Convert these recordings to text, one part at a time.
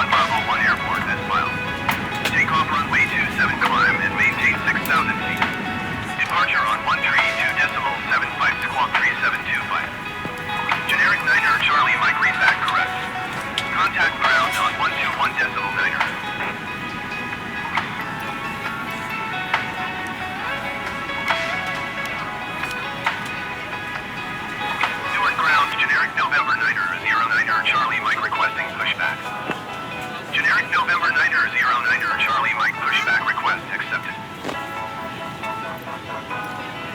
1 Bravo 1 Airport as filed. Takeoff runway 27 climb and maintain 6,000 feet. Departure on 132.75 squawk 3725. Generic Niner Charlie Mike read back correct. Contact ground on 121.9. Stewart ground, generic November Niner 09er Charlie Mike requesting pushback. Generic November Niner 09er Charlie Mike pushback request accepted.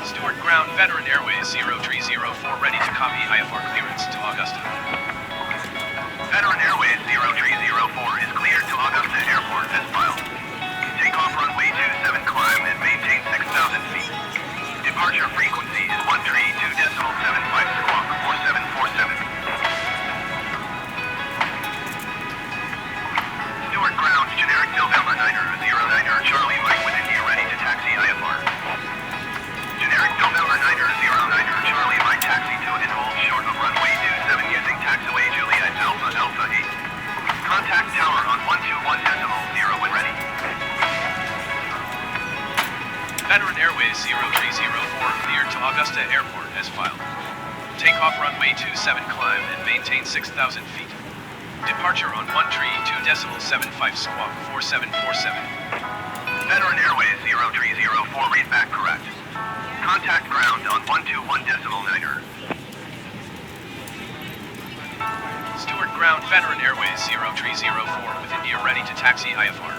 Stewart ground, Veteran Airways 0304 ready to copy IFR clearance to Augusta. Veteran Airways 0304 is cleared to Augusta Airport as filed. Takeoff runway 27 climb and maintain 6,000 feet. Departure frequency is 132.75 squawk 4747. Stewart ground, generic November Niner 09er Charlie Mike with India ready to taxi IFR. Generic November Niner 09er Charlie Mike taxi to and hold short of runway 27 using taxiway Juliet Alpha Alpha 8. Contact tower on 121.0 when ready. Veteran Airways 0304 cleared to Augusta Airport as filed. Takeoff runway 27 climb and maintain 6,000 feet. Departure on 132.75 squawk 4747. Veteran Airways 0304 read back correct. Contact ground on 121.9. Stewart ground, Veteran Airways 0304 with India ready to taxi IFR.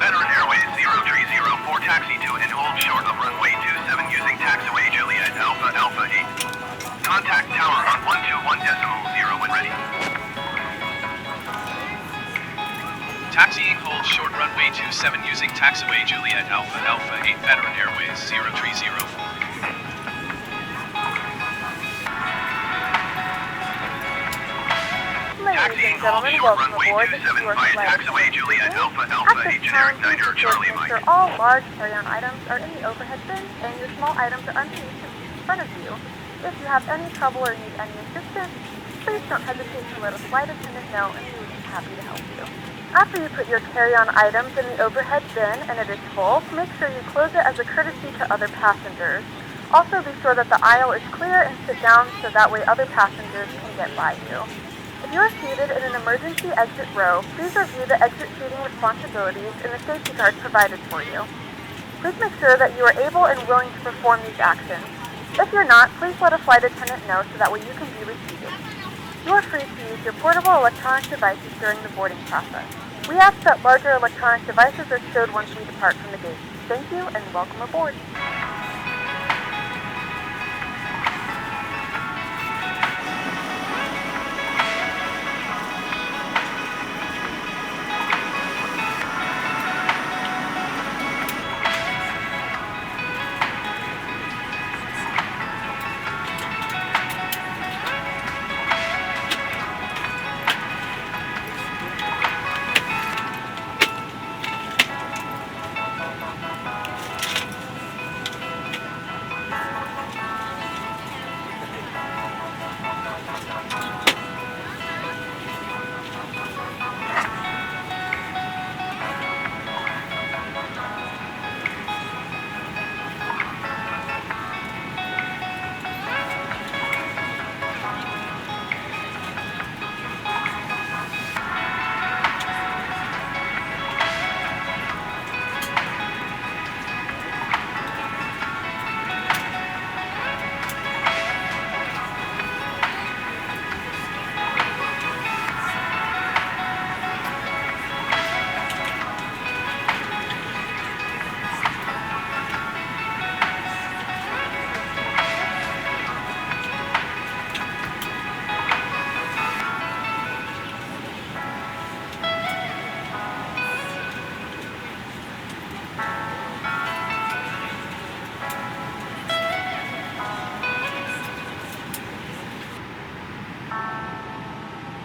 Veteran Airways 0304 taxi to and hold short of runway 27 using taxiway Juliet Alpha Alpha 8. Contact tower on 121.0 when ready. Taxiing hold short runway 27 using taxiway Juliet Alpha Alpha 8 Veteran Airways 0304. Ladies and gentlemen, welcome aboard the Stewart flight. Taxiway Juliet Alpha At Alpha this 8 generic time, Niner please Charlie make Mike. sure all large carry-on items are in the overhead bin and your small items are underneath the seat in front of you. If you have any trouble or need any assistance, please don't hesitate to let a flight attendant know and we would be happy to help you. After you put your carry-on items in the overhead bin and it is full, make sure you close it as a courtesy to other passengers. Also be sure that the aisle is clear and sit down so that way other passengers can get by you. If you are seated in an emergency exit row, please review the exit seating responsibilities and the safety card provided for you. Please make sure that you are able and willing to perform these actions. If you're not, please let a flight attendant know so that way you can be reseated. You are free to use your portable electronic devices during the boarding process. We ask that larger electronic devices are stowed once we depart from the gate. Thank you and welcome aboard.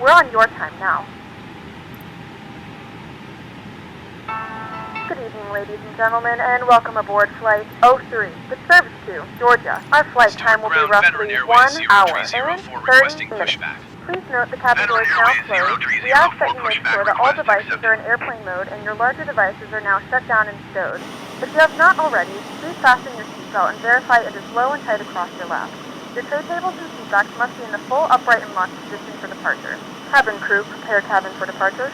We're on your time now. Good evening, ladies and gentlemen, and welcome aboard Flight 03, with service to Georgia. Our flight time will be roughly 1 hour and 30 minutes. Please note the cabin door is now closed. We ask that you make sure that all devices are in airplane mode and your larger devices are now shut down and stowed. If you have not already, please fasten your seatbelt and verify it is low and tight across your lap. Your tray tables and seat backs must be in the full upright and locked position for departure. Cabin crew, prepare cabin for departure.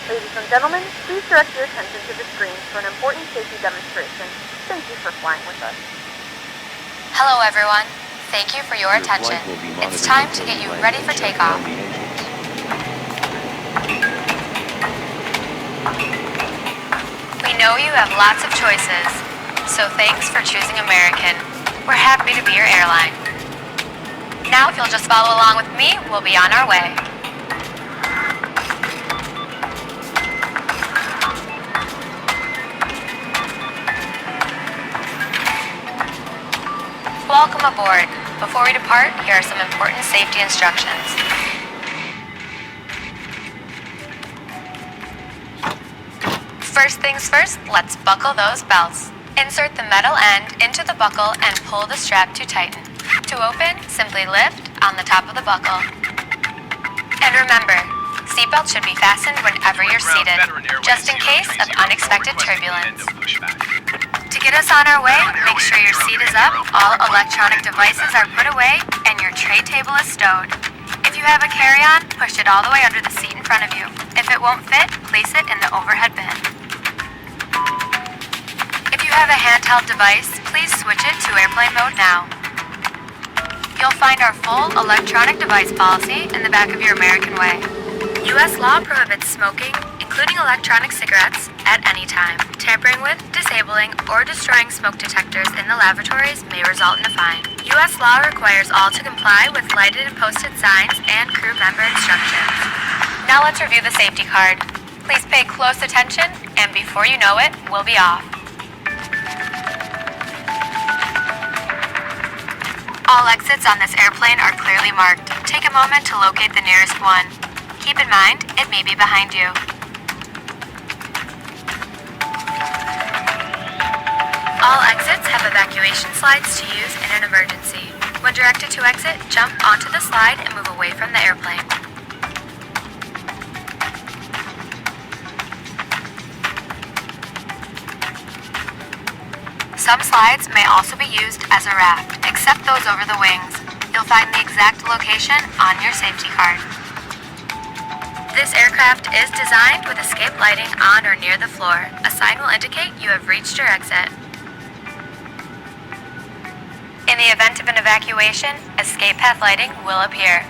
Ladies and gentlemen, please direct your attention to the screen for an important safety demonstration. Thank you for flying with us. Hello everyone. Thank you for your attention. It's time to get you ready for takeoff. We know you have lots of choices, so thanks for choosing American. We're happy to be your airline. Now if you'll just follow along with me, we'll be on our way. Welcome aboard. Before we depart, here are some important safety instructions. First things first, let's buckle those belts. Insert the metal end into the buckle and pull the strap to tighten. To open, simply lift on the top of the buckle. And remember, seatbelt should be fastened whenever you're seated, just in case of unexpected turbulence. To get us on our way, make sure your seat is up, all electronic devices are put away, and your tray table is stowed. If you have a carry-on, push it all the way under the seat in front of you. If it won't fit, place it in the overhead bin. If you have a handheld device, please switch it to airplane mode now. You'll find our full electronic device policy in the back of your American Way. U.S. law prohibits smoking, including electronic cigarettes, at any time. Tampering with, disabling, or destroying smoke detectors in the lavatories may result in a fine. U.S. law requires all to comply with lighted and posted signs and crew member instructions. Now let's review the safety card. Please pay close attention, and before you know it, we'll be off. All exits on this airplane are clearly marked. Take a moment to locate the nearest one. Keep in mind, it may be behind you. All exits have evacuation slides to use in an emergency. When directed to exit, jump onto the slide and move away from the airplane. Some slides may also be used as a raft, except those over the wings. You'll find the exact location on your safety card. This aircraft is designed with escape lighting on or near the floor. A sign will indicate you have reached your exit. In the event of an evacuation, escape path lighting will appear.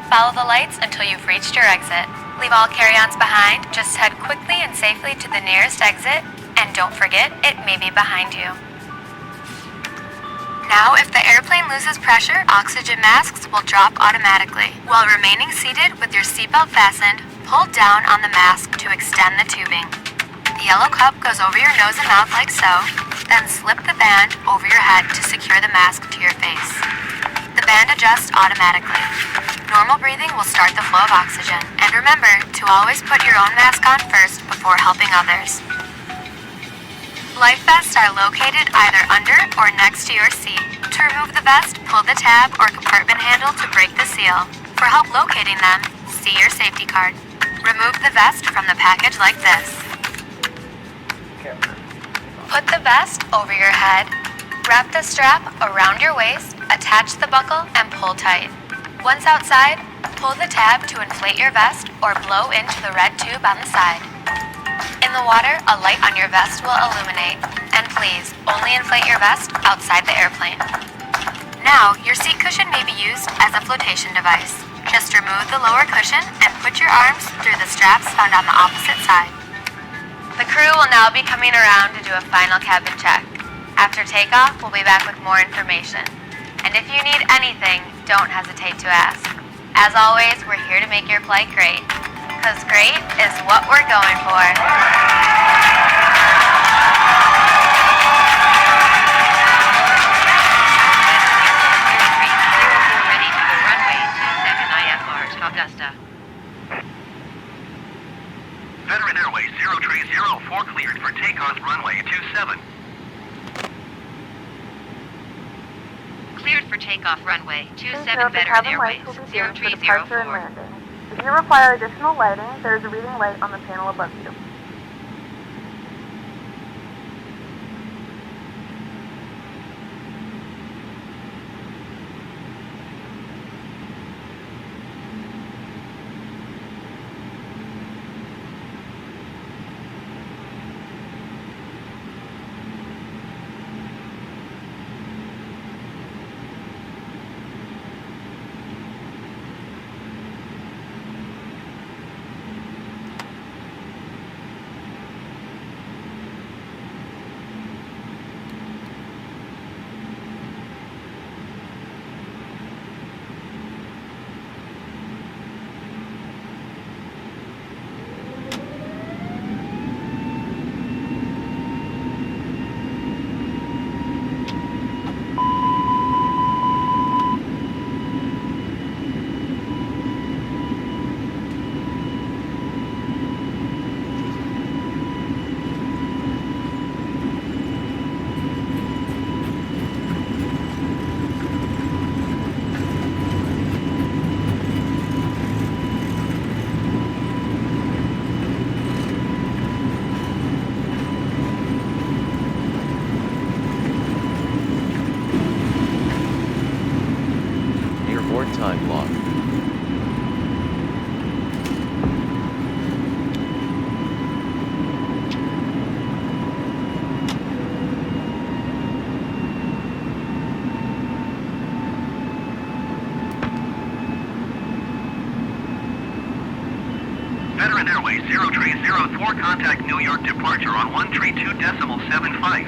Follow the lights until you've reached your exit. Leave all carry-ons behind, just head quickly and safely to the nearest exit, and don't forget, it may be behind you. Now, if the airplane loses pressure, oxygen masks will drop automatically. While remaining seated with your seatbelt fastened, pull down on the mask to extend the tubing. The yellow cup goes over your nose and mouth like so, then slip the band over your head to secure the mask to your face. The band adjusts automatically. Normal breathing will start the flow of oxygen. And remember to always put your own mask on first before helping others. Life vests are located either under or next to your seat. To remove the vest, pull the tab or compartment handle to break the seal. For help locating them, see your safety card. Remove the vest from the package like this. Put the vest over your head. Wrap the strap around your waist, attach the buckle, and pull tight. Once outside, pull the tab to inflate your vest or blow into the red tube on the side. In the water, a light on your vest will illuminate. And please, only inflate your vest outside the airplane. Now, your seat cushion may be used as a flotation device. Just remove the lower cushion and put your arms through the straps found on the opposite side. The crew will now be coming around to do a final cabin check. After takeoff, we'll be back with more information. And if you need anything, don't hesitate to ask. As always, we're here to make your flight great. 'Cause great is what we're going for. Ready to go runway 27 IFR to Augusta. Veteran Airways 0304 cleared for takeoff runway 27. Cleared for takeoff runway Please 27 note the Veteran cabin Airways lights will be dimmed for departure and 0304. landing. If you require additional lighting, there is a reading light on the panel above you. Airborne time log. Veteran Airways 0304 contact New York departure on 132.75.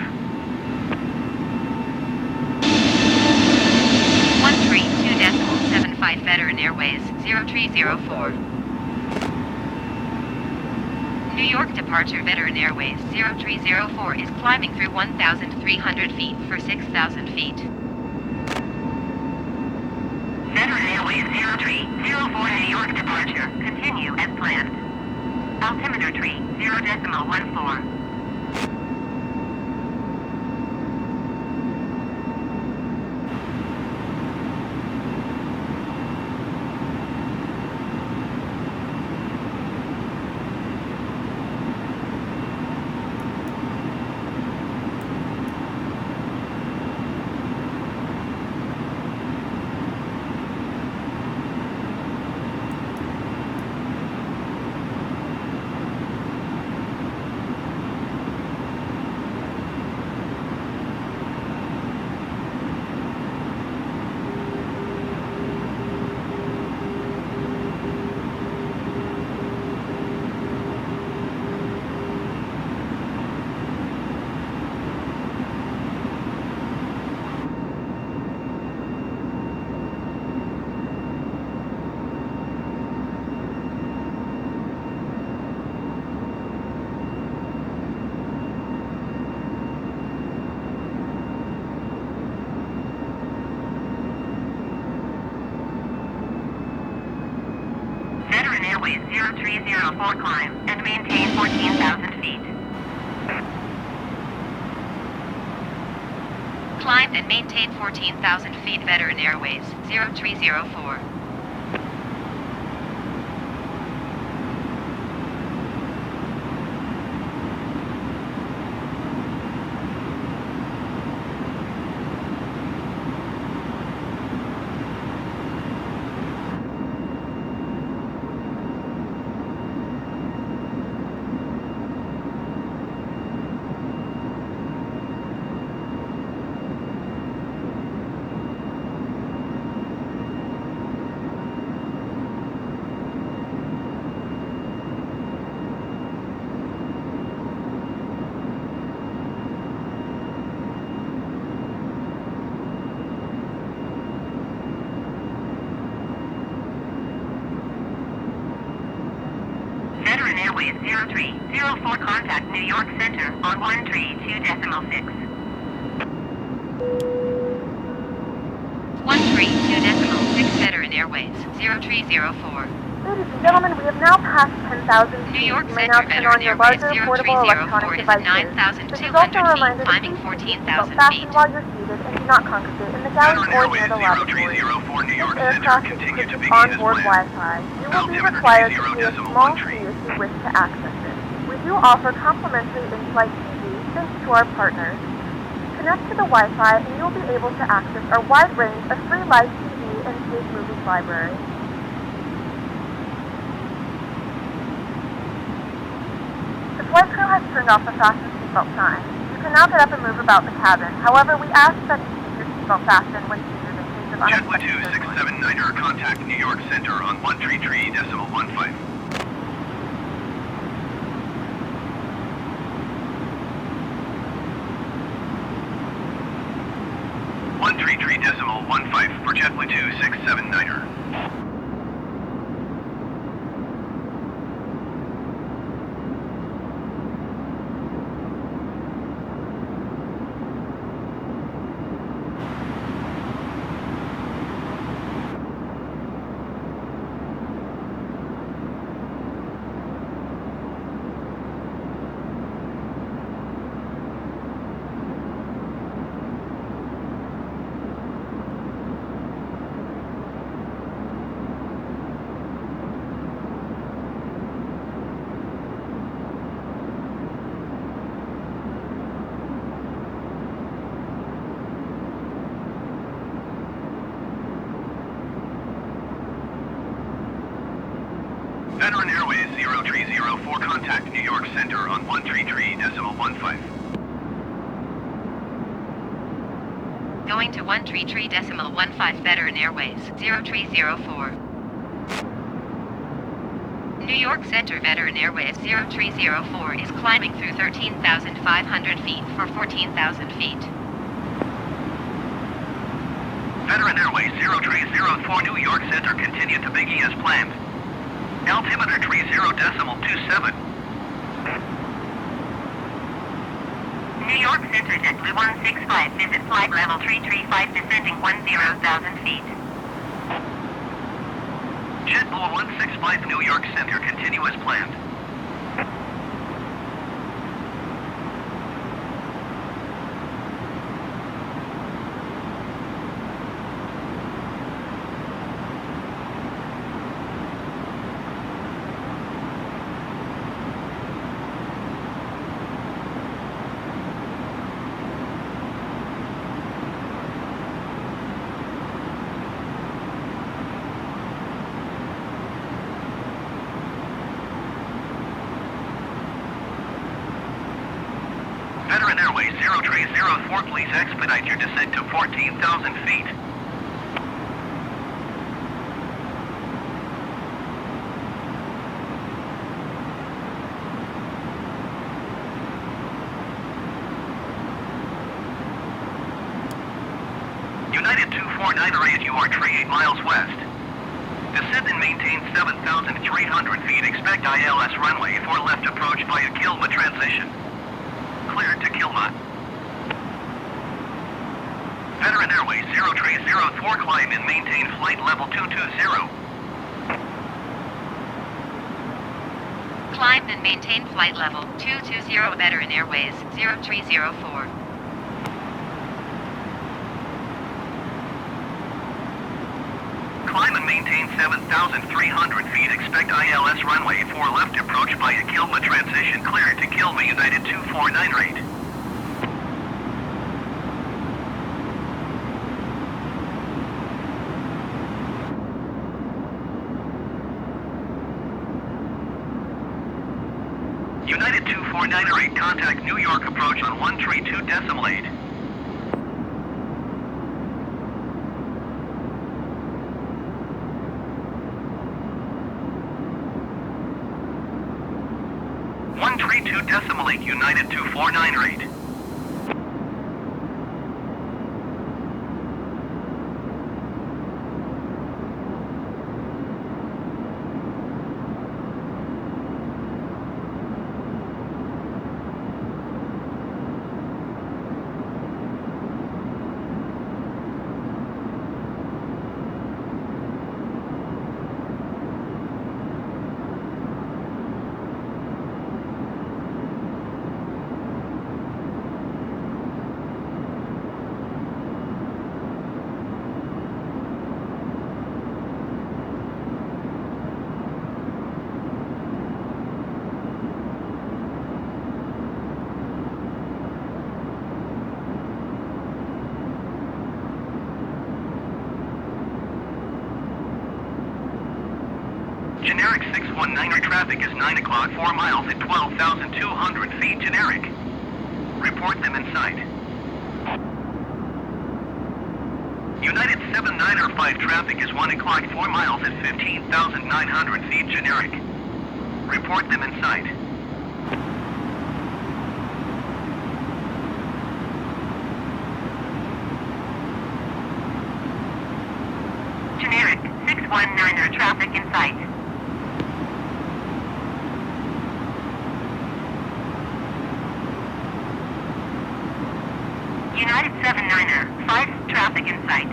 132.75 Veteran Airways 0304. New York departure Veteran Airways 0304 is climbing through 1,300 feet for 6,000 feet. Veteran Airways 0304 New York departure. Continue as planned. Altimeter tree 0.14. Veteran Airways 0304 climb and maintain 14,000 feet. Climb and maintain 14,000 feet Veteran Airways 0304. Airways 0304, contact New York Center on 132.6. 132.6 Veteran Airways 0304. Ladies and gentlemen, we have now passed 10,000 New feet. York You may Center now turn Veteran on your Airways larger portable 0304 electronic is at devices. This is 9,200 also a feet, reminder to climbing please keep your 14,000 seatbelt fastened feet. while you're seated and do not congregate in the galleys Veteran or Airways near the lavatory. 0304 New This York Center aircraft is continue equipped to with begin as onboard planned. Wi-Fi. You will be Altimeter required to 30 pay a decimal small 1 tree. fee if you wish to access it. We do offer complimentary in-flight TV thanks to our partners. Connect to the Wi-Fi and you'll be able to access our wide range of free live TV and paid movies library. The flight crew has turned off the fasten seatbelt sign. You can now get up and move about the cabin. However, we ask that you keep your seatbelt fastened when seated in case of JetBlue unexpected turbulence. 2679er, contact New York Center on 133.15. 133.15 for JetBlue 2679er. Veteran Airways 0304, contact New York Center on 133.15. Going to 133.15 Veteran Airways 0304. New York Center Veteran Airways 0304 is climbing through 13,500 feet for 14,000 feet. Veteran Airways 0304, New York Center continue to begin as planned. Altimeter 30.27. New York Center JetBlue 165, visit flight level 335, descending 10,000 feet. JetBlue 165, New York Center continue as planned. Veteran Airways 0304, please expedite your descent to 14,000 feet. United 249 you are 38 miles west. Descend and maintain 7,300 feet. Expect ILS runway for left approach via Kilma transition. Cleared to Kilma. Veteran Airways 0304, climb and maintain flight level 220. Climb and maintain flight level 220 Veteran Airways 0304. Climb and maintain 7,300 feet. Expect ILS runway for left approach via Kilma transition. Cleared to Kilma, United 249 rate. United 249 contact New York approach on 132.8. United 249 rate. Generic 619er traffic is 9 o'clock, 4 miles at 12,200 feet. Generic. Report them in sight. United 7905 traffic is 1 o'clock, 4 miles at 15,900 feet. Generic. Report them in sight. Generic 619er traffic in sight. United 79er 5 traffic in sight.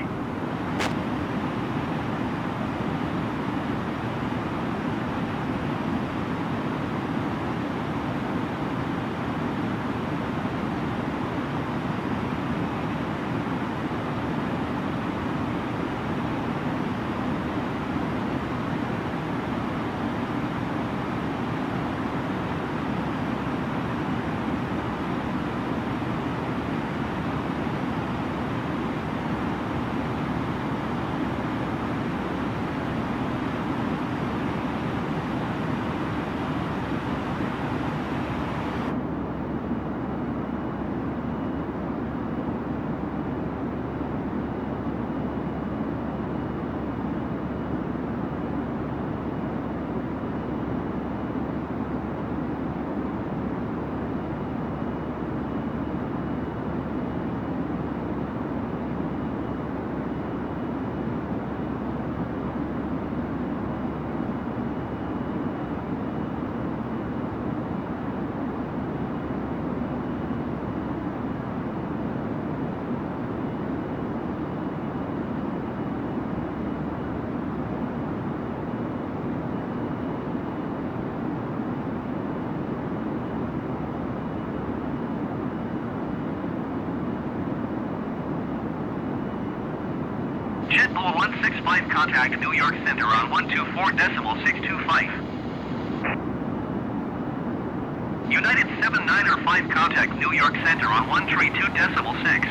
JetBlue 165 contact New York Center on 124.625. United 7905 contact New York Center on 132.6.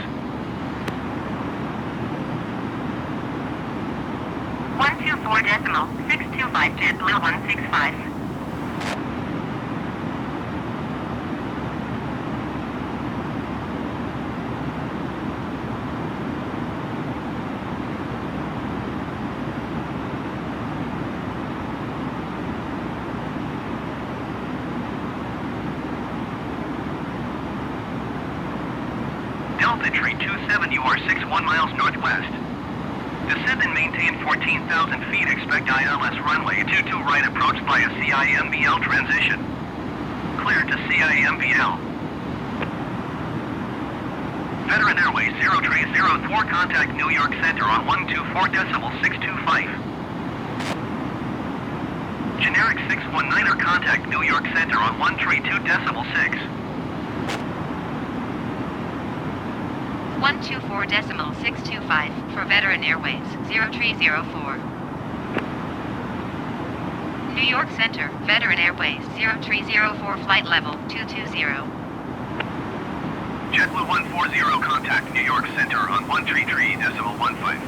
124.625 JetBlue 165. Delta Tree 27, you are 61 miles northwest. Descend and maintain 14,000 feet. Expect ILS runway 22 right approach via CIMBL transition. Clear to CIMBL. Veteran Airways 0304 contact New York Center on 124.625. Generic 619er contact New York Center on 132.6. 124.625 for Veteran Airways 0304. New York Center, Veteran Airways 0304 flight level 220. JetBlue 140 contact New York Center on 133.15.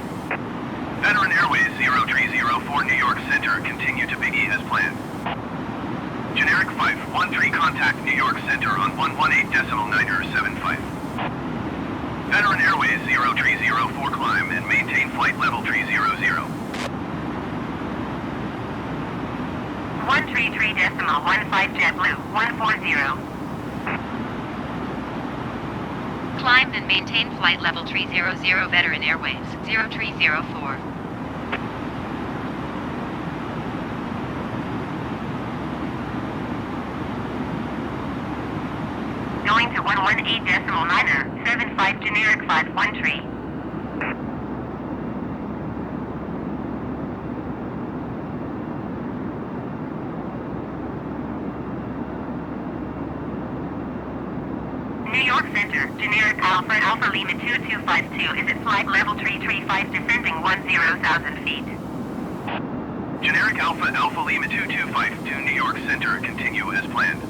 Veteran Airways 0304 New York Center, continue to Big E as planned. Generic 513 contact New York Center on 118.975. Veteran Airways 0304 climb and maintain flight level 300. 133.15 JetBlue 140. Climb and maintain flight level 300 Veteran Airways 0304. Going to 118.975 generic 513. New York Center, generic Alpha Lima 2252 is at flight level 335 descending 10,000 feet. Generic Alpha Lima 2252 New York Center, continue as planned.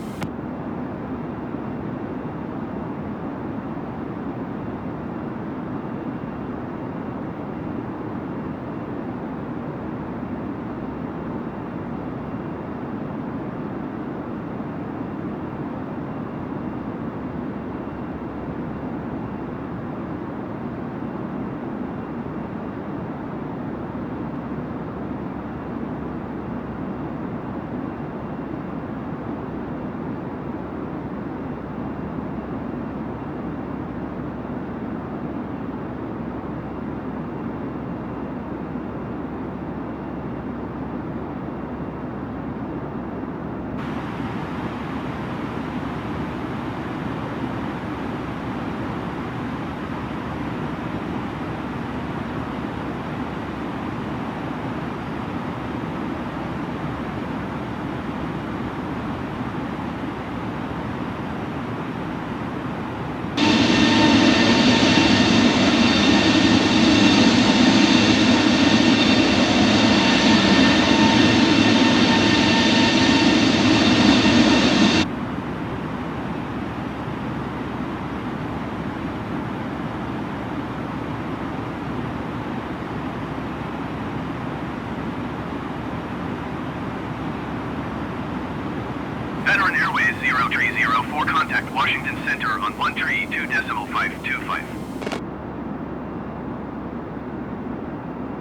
Airways 0304, contact Washington Center on 132.525.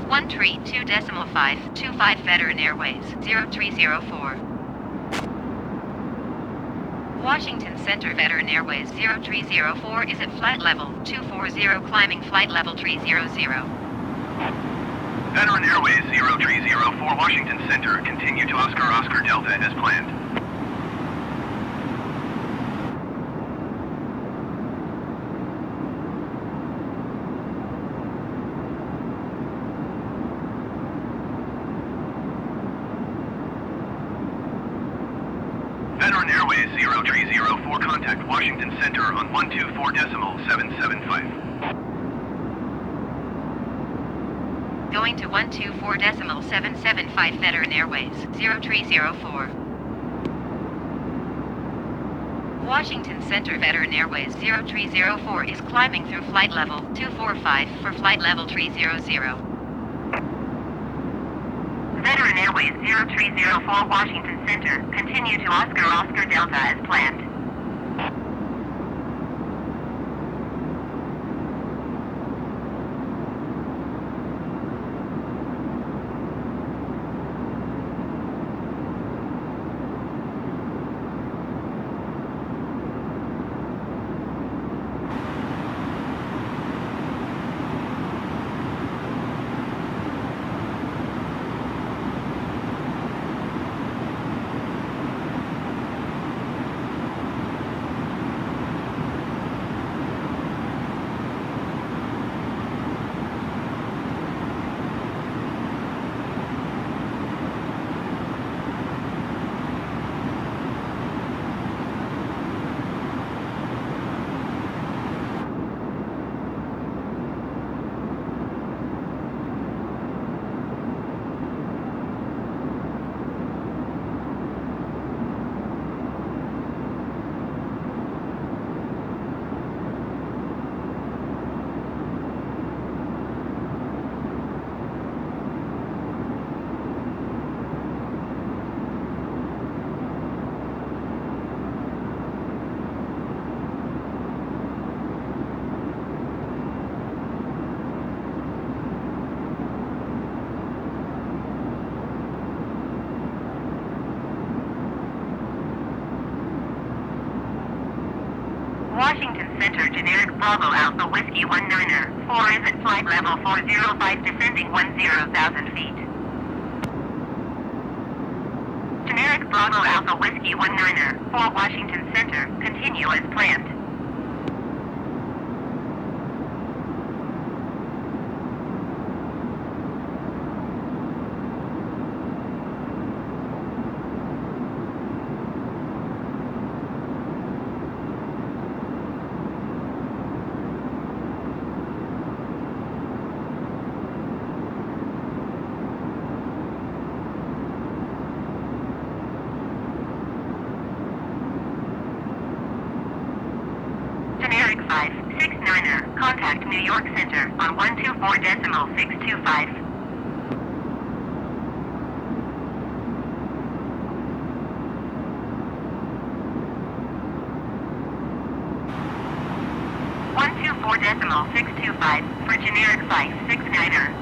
132.525 Veteran Airways 0304. Washington Center Veteran Airways 0304 is at flight level 240, climbing flight level 300. Veteran Airways 0304, Washington Center, continue to Oscar Delta as planned. Veteran Airways 0304, contact Washington Center on 124.775. Going to 124.775 Veteran Airways 0304. Washington Center Veteran Airways 0304 is climbing through flight level 245 for flight level 300. Veteran Airways 0304 Washington Center, continue to Oscar Delta as planned. Washington Center, generic Bravo Alpha Whiskey 19er, 4 is at flight level 405, descending 10,000 feet. Generic Bravo Alpha Whiskey 19er, 4 Washington Center, continue as planned. Generic 569er, contact New York Center on 124.625. .625 for generic 569er.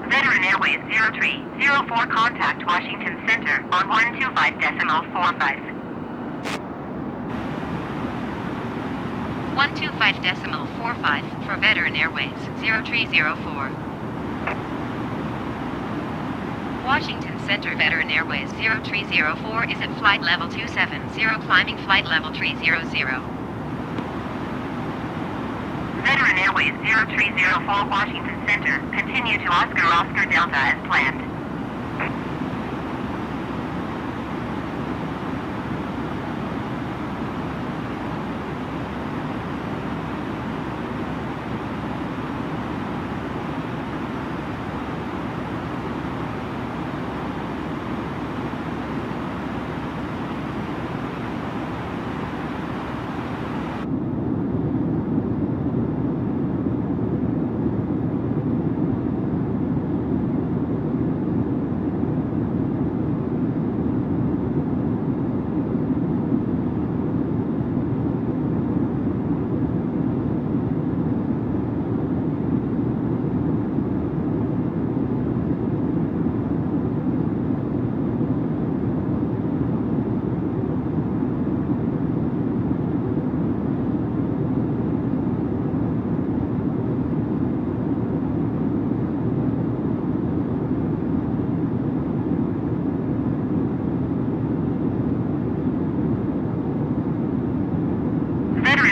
Veteran Airways 0304, contact Washington Center on 125.45. 125.45 for Veteran Airways 0304. Washington Center Veteran Airways 0304 is at flight level 270, climbing flight level 300. Veteran Airways Airways 0304 Washington Center. Continue to Oscar Delta as planned.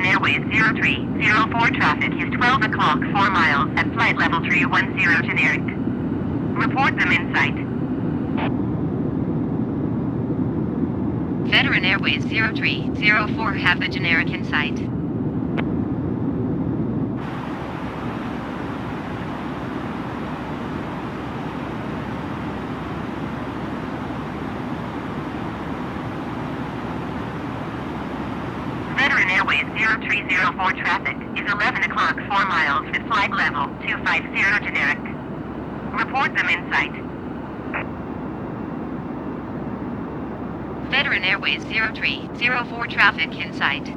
Airways 0304 traffic is 12 o'clock 4 miles at flight level 310 generic. Report them in sight. Veteran Airways 0304 have the generic in sight. Veteran Airways 0304 traffic is 11 o'clock 4 miles with flight level 250 generic. Report them in sight. Veteran Airways 0304 traffic in sight.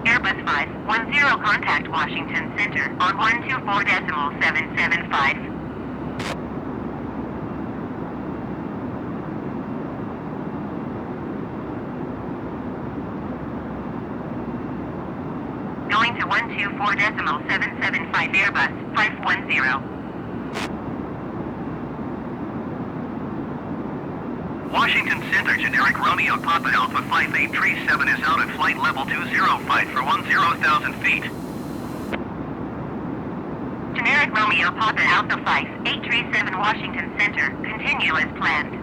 Airbus 510 contact Washington Center on 124.775. Going to 124.775 Airbus 510. Washington Center, generic Romeo Papa Alpha 5837 is out at flight level 205 for 10,000 feet. Generic Romeo Papa Alpha 5837 Washington Center. Continue as planned.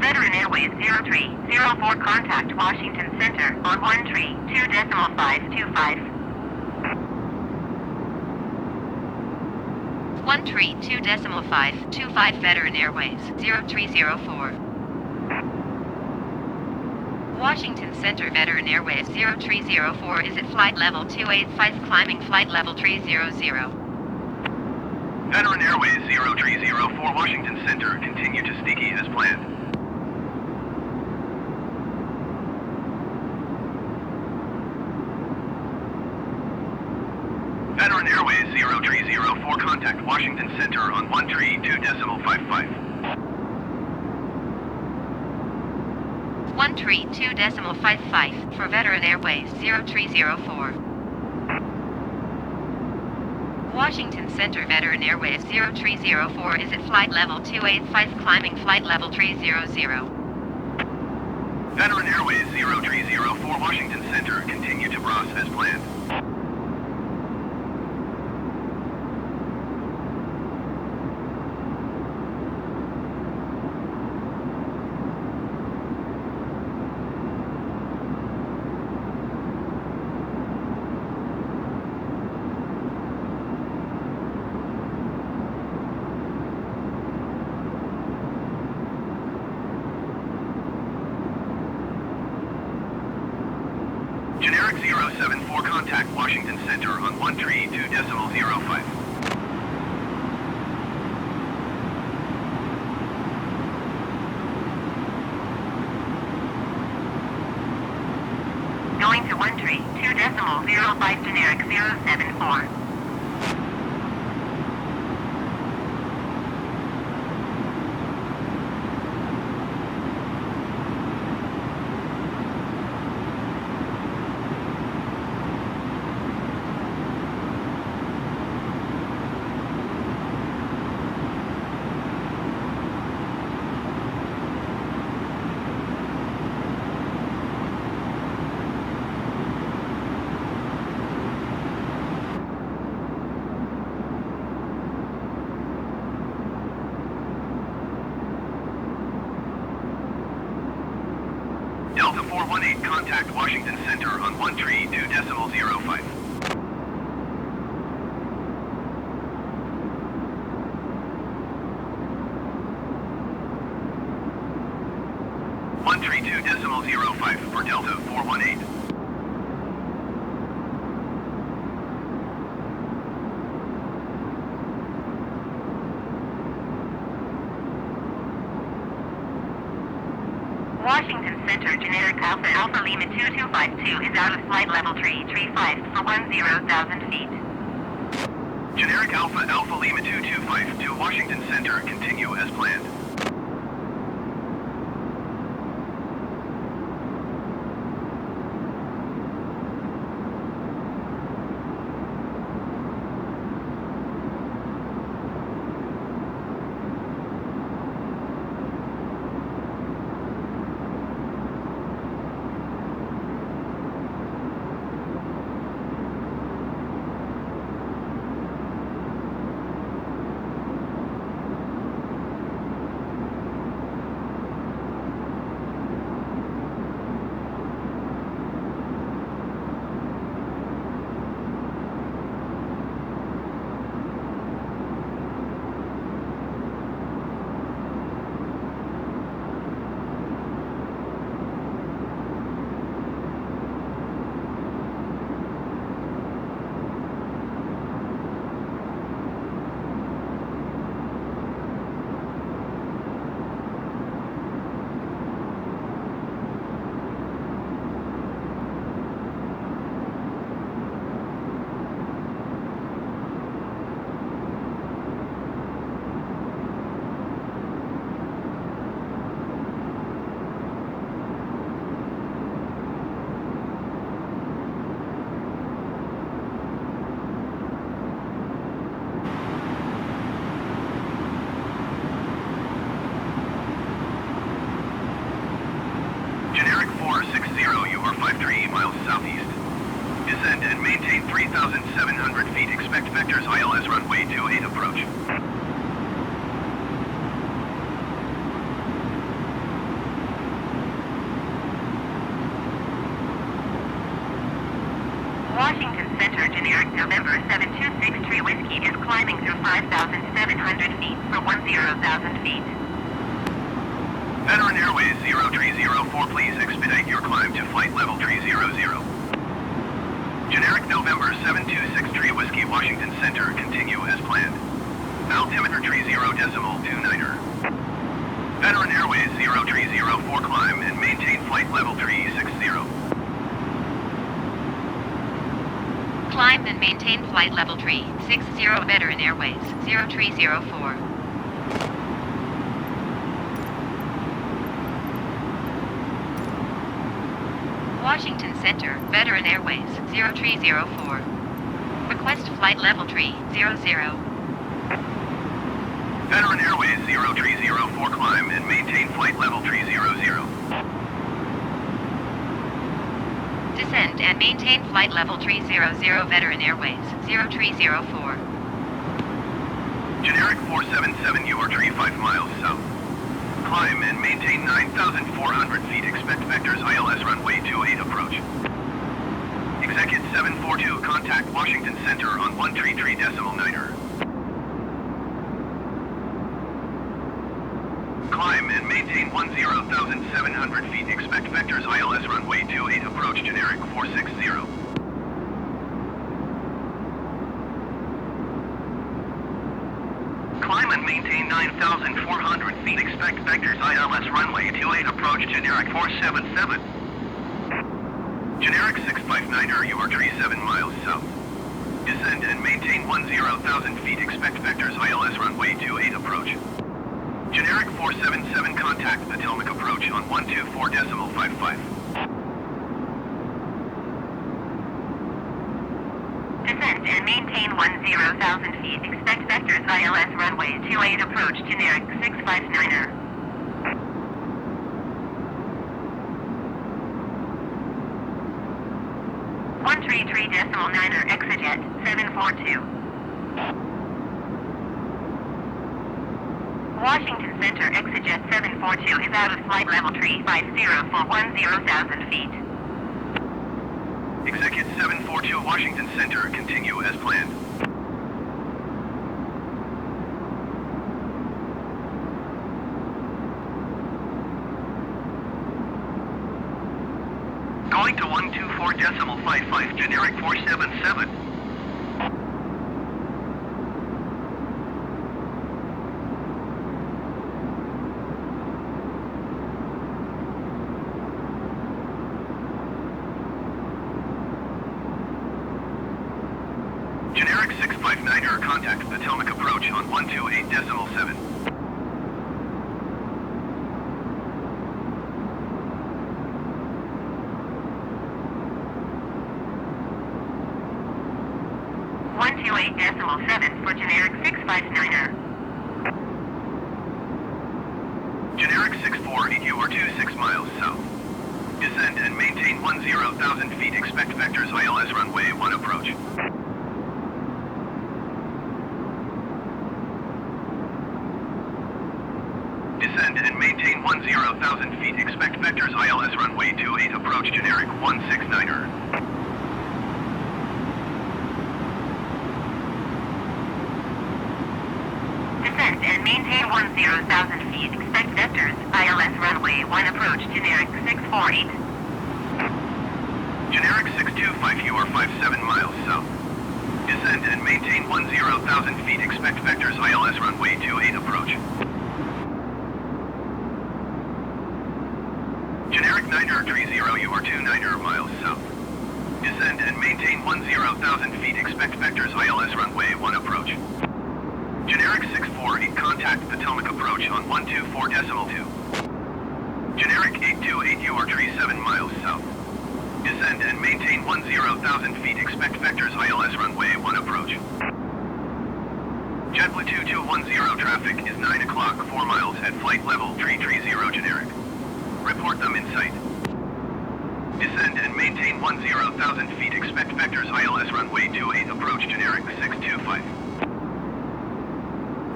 Veteran Airways 0304 contact Washington Center on 132.525. 132.525 Veteran Airways 0304. Washington Center, Veteran Airways 0304 is at flight level 285, climbing flight level 300. Veteran Airways 0304 Washington Center, continue to Sneaky as planned. Veteran Airways 0304 contact Washington Center on 132.55. 132.55 for Veteran Airways 0304. Washington Center, Veteran Airways 0304 is at flight level 285, climbing flight level 300. Veteran Airways 0304 Washington Center, continue to Bros as planned. Generic 074 contact Washington Center on 132.05. Going to 132.05 generic 074. Delta 418 contact Washington Center on 132.05. .05 for Delta 418. Washington Center, generic Alpha Lima 2252 is out of flight level 335 for 10,000 feet. Generic Alpha Lima 225 to Washington Center, continue as planned. Generic 460, you are 53 miles southeast. Descend and maintain 3,700 feet. Expect vectors ILS runway 28 approach. Washington Center, generic November 7263 Whiskey is climbing through 5,700 feet for 10,000 feet. Veteran Airways 0304, please expedite your climb to flight level 300. Generic November 7263 Whiskey Washington Center, continue as planned. Altimeter 30.29er. Veteran Airways 0304, climb and maintain flight level 360. Climb and maintain flight level 360 Veteran Airways 0304. Washington Center, Veteran Airways 0304. Request flight level 300. Veteran Airways 0304, climb and maintain flight level 300. Descend and maintain flight level 300 Veteran Airways 0304. Generic 477, you are 35 miles south. Climb and maintain 9,400 feet. Expect vectors ILS runway 28 approach. Execute 742, contact Washington Center on 133.9er. Climb and maintain 10,700 feet. Expect vectors ILS runway 28 approach. Generic 460. Climb and maintain 9,400 feet. Expect vectors ILS runway 28 approach. Generic 477. Generic 659er, you are 37 miles south. Descend and maintain 10,000 feet. Expect vectors ILS runway 28 approach. Generic 477, contact Potomac approach on 124.55. Descend and maintain 10,000 feet. Expect vectors ILS runway 28 approach. Generic 659er. .9er Exejet 742. Washington Center Exejet 742 is out of flight level 350 for 10,000 feet. Execute 742 Washington Center, continue as planned. Going to 124.55, generic 477. Generic 659er, contact Potomac approach on 128.7. for generic 659er. Generic 648, you are 26 miles south. Descend and maintain 10,000 feet. Expect vectors ILS runway 1 approach. Descend and maintain 10,000 feet. Expect vectors ILS runway 28 approach. Generic 169er. Descend and maintain 10,000 feet. Expect vectors ILS runway 1 approach. Generic 648. Generic 625, you are 57 miles south. Descend and maintain 10,000 feet. Expect vectors ILS runway 28 approach. Generic 930, you are 29 miles south. Descend and maintain 10,000 feet. Expect vectors ILS runway 1 approach. Generic 648, contact Potomac approach on 124.2. Generic 828, you are 37 miles south. Descend and maintain 10,000 feet. Expect vectors ILS runway 1 approach. JetBlue 2210 traffic is 9 o'clock, 4 miles at flight level 330 generic. Report them in sight. Descend and maintain 10,000 feet. Expect vectors ILS runway 28 approach. Generic 625.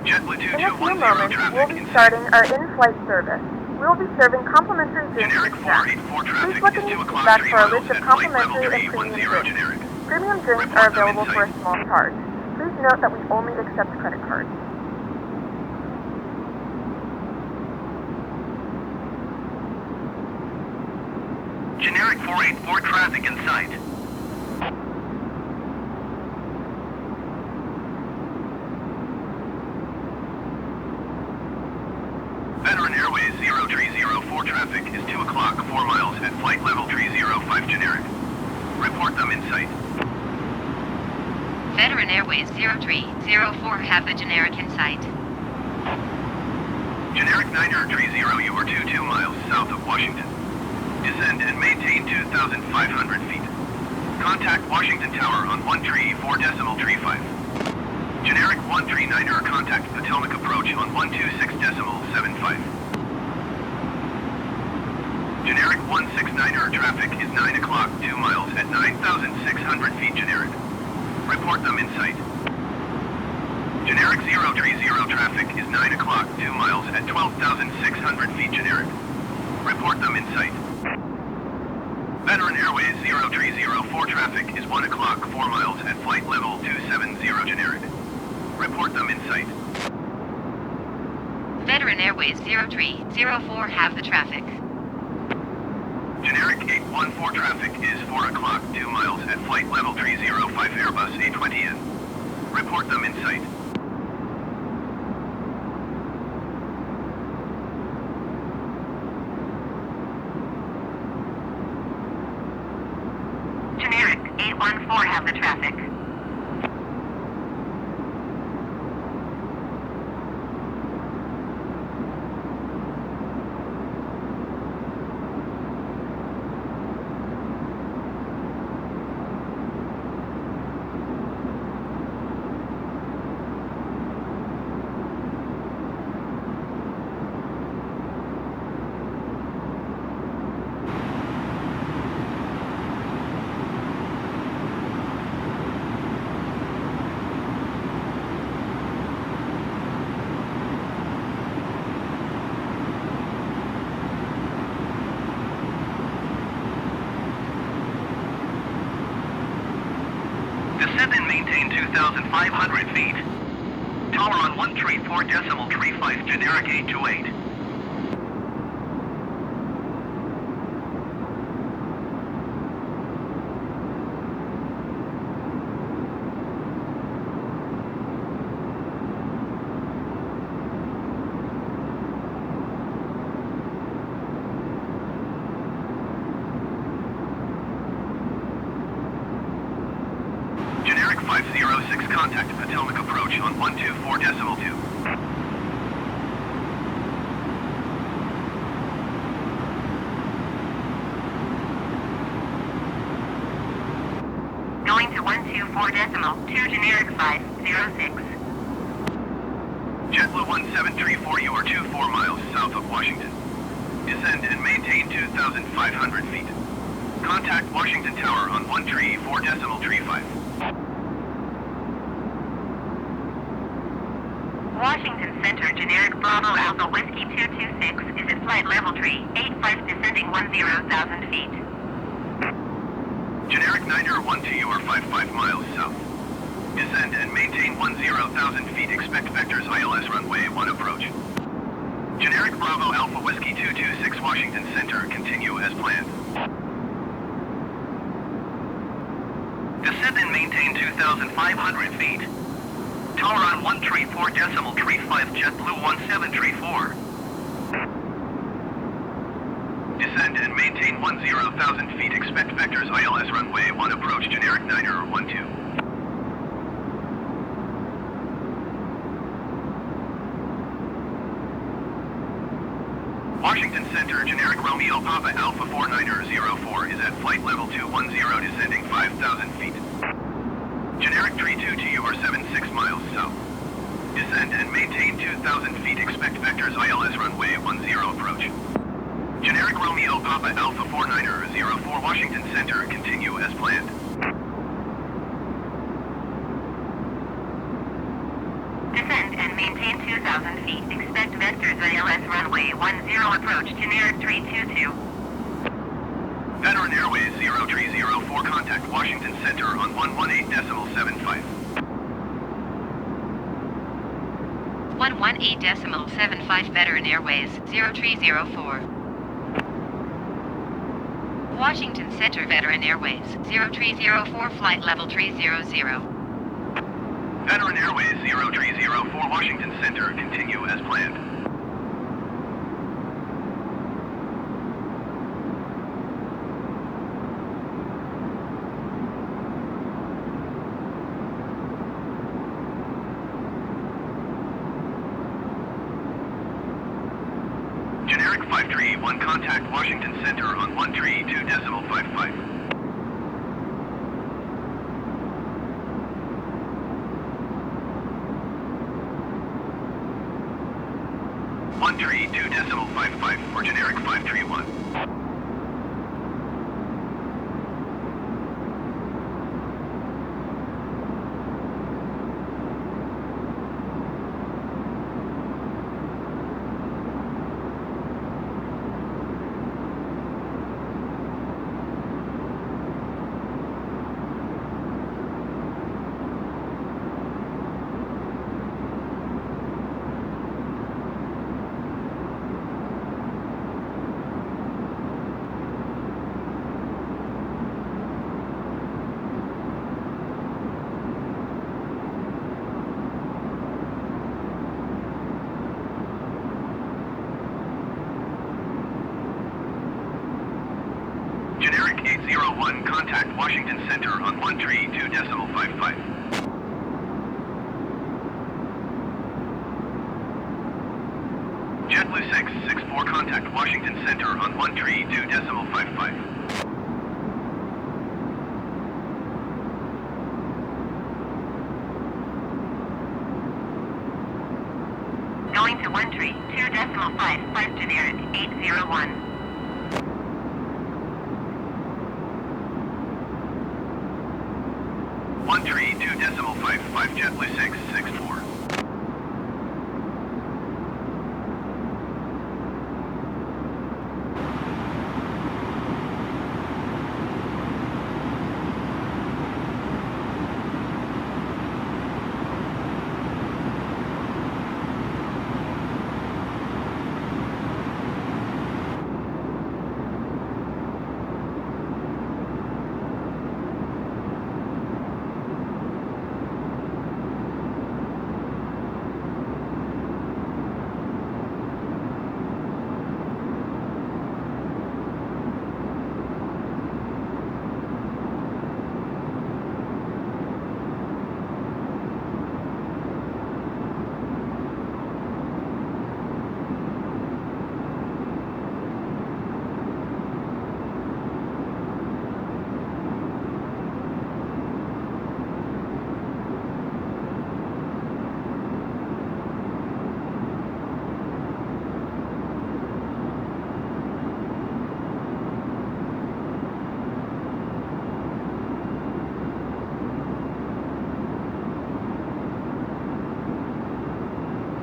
JetBlue In a few 2210 moments, traffic we'll be in starting our in-flight service. We will be serving complimentary drinks Generic and snacks. 484 Please traffic look is in 2 the o'clock, feedback 3 for a miles list of at flight level complimentary and premium 310 drinks. generic. Premium drinks Report are them in available for a sight. small charge. Please note that we only accept credit cards. 484 traffic in sight. Veteran Airways 0304 traffic is 2 o'clock, 4 miles at flight level 305 generic. Report them in sight. Veteran Airways 0304 have the generic in sight. Generic 930, you are 22 miles south of Washington. Descend and maintain 2,500 feet. Contact Washington Tower on 134.35. Generic 139er, contact Potomac approach on 126.75. Generic 169er, traffic is 9 o'clock, 2 miles at 9,600 feet generic. Report them in sight. Generic 030, traffic is 9 o'clock, 2 miles at 12,600 feet generic. Report them in sight. Veteran Airways 0304 traffic is 1 o'clock, 4 miles at flight level 270 generic. Report them in sight. Veteran Airways 0304 have the traffic. Generic 814 traffic is 4 o'clock, 2 miles at flight level 305 Airbus A20N. Report them in sight. Generic 814 have the traffic. Descend and maintain 2,500 feet. Tower on 134.35, generic 828. Generic 506, contact Potomac approach on 124.2. Going to 124.2, generic 506. JetBlue 1734, you are 24 miles south of Washington. Descend and maintain 2,500 feet. Contact Washington Tower on 134.35. Washington Center, generic Bravo Alpha Whiskey 226 is at flight level 385 descending 10,000 feet. Generic 912, you are 55 miles south. Descend and maintain 10,000 feet. Expect vectors ILS runway 1 approach. Generic Bravo Alpha Whiskey 226 Washington Center, continue as planned. Descend and maintain 2,500 feet. Tower on 134.35, JetBlue 1734. Descend and maintain 10,000 feet. Expect vectors ILS runway 1 approach, generic 9er 12. Washington Center, generic Romeo Papa Alpha 4904 is at flight level 210, descending 5,000 feet. Generic 32 you are 76 miles south. Descend and maintain 2,000 feet. Expect vectors ILS runway 10 approach. Generic Romeo Papa Alpha 4904 Washington Center, continue as planned. Descend and maintain 2,000 feet. Expect vectors ILS runway 10 approach, generic 322. Veteran Airways 0304, contact Washington Center on 118.75. 118.75 Veteran Airways 0304. Washington Center, Veteran Airways, 0304, flight level 300. Veteran Airways 0304 Washington Center, continue as planned. Generic 531, contact Washington Center on 132.55. 132.55 for generic 531. Generic 801, contact Washington Center on 132.55. JetBlue 664, contact Washington Center on 132.55. Going to 132.55, generic 801. 132.55, JetBlue 664.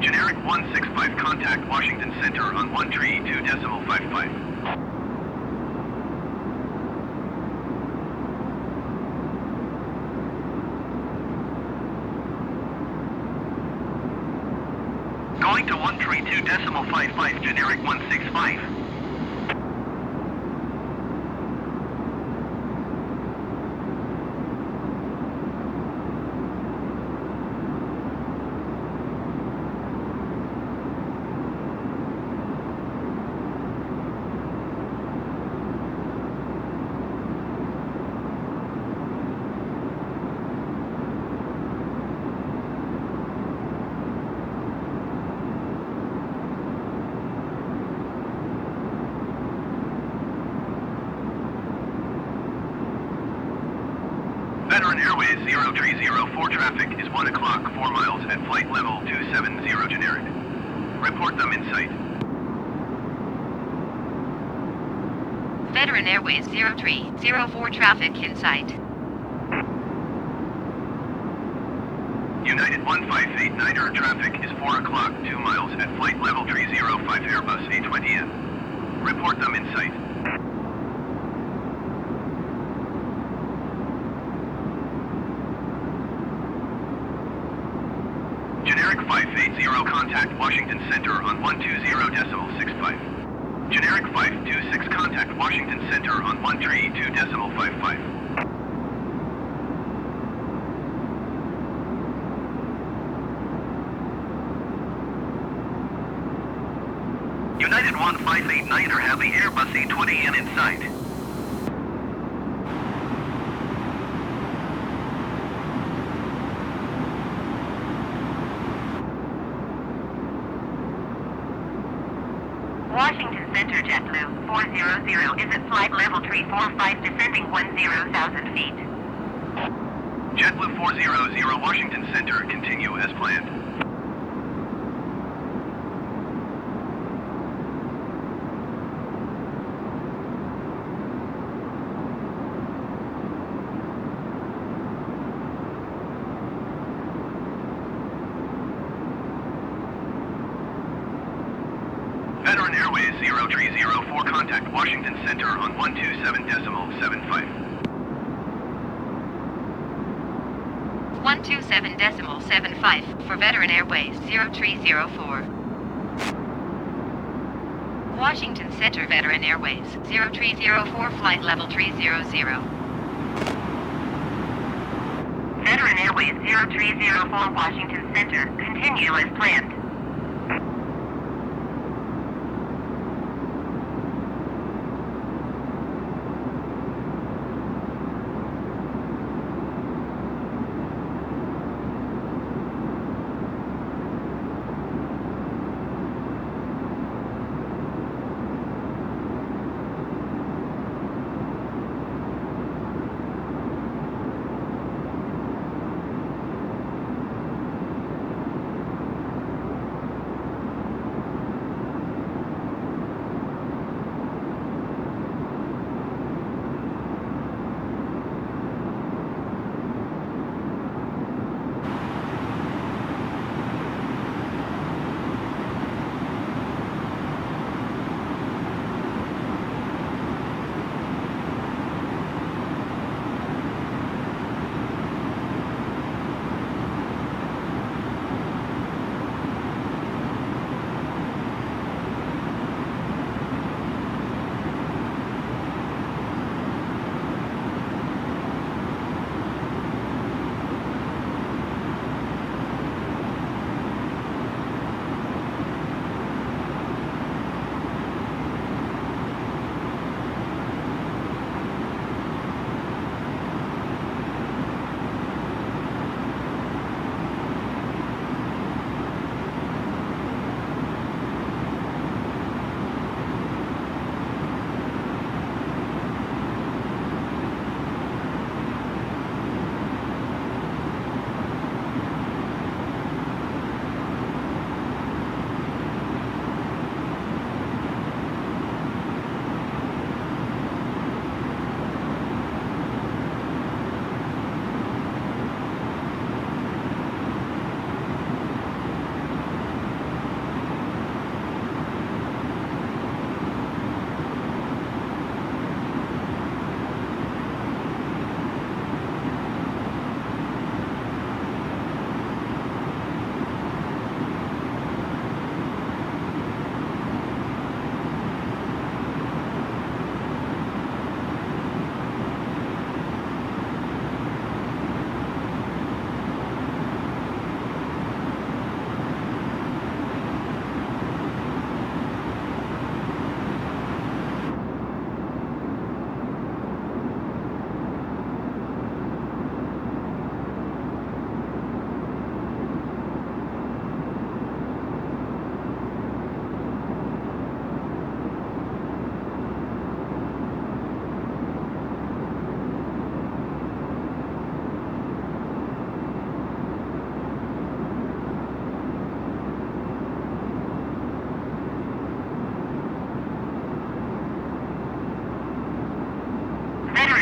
Generic 165, contact Washington Center on 132.55. Going to 132.55, generic 165. Veteran Airways 0304 traffic is 1 o'clock, 4 miles at flight level 270 generic. Report them in sight. Veteran Airways 0304, traffic in sight. United 1589er traffic is 4 o'clock, 2 miles at flight level 305 Airbus A20M. Report them in sight. Generic 580, contact Washington Center on 120.65. Generic 526, contact Washington Center on 132.55. United 1589er have the Airbus A20N in sight. Washington Center, JetBlue 400 is at flight level 345, descending 10,000 feet. JetBlue 400, Washington Center, continue as planned. Veteran Airways 0304, contact Washington Center on 127.75. 127.75 for Veteran Airways 0304. Washington Center, Veteran Airways 0304, flight level 300. Veteran Airways 0304, Washington Center, continue as planned.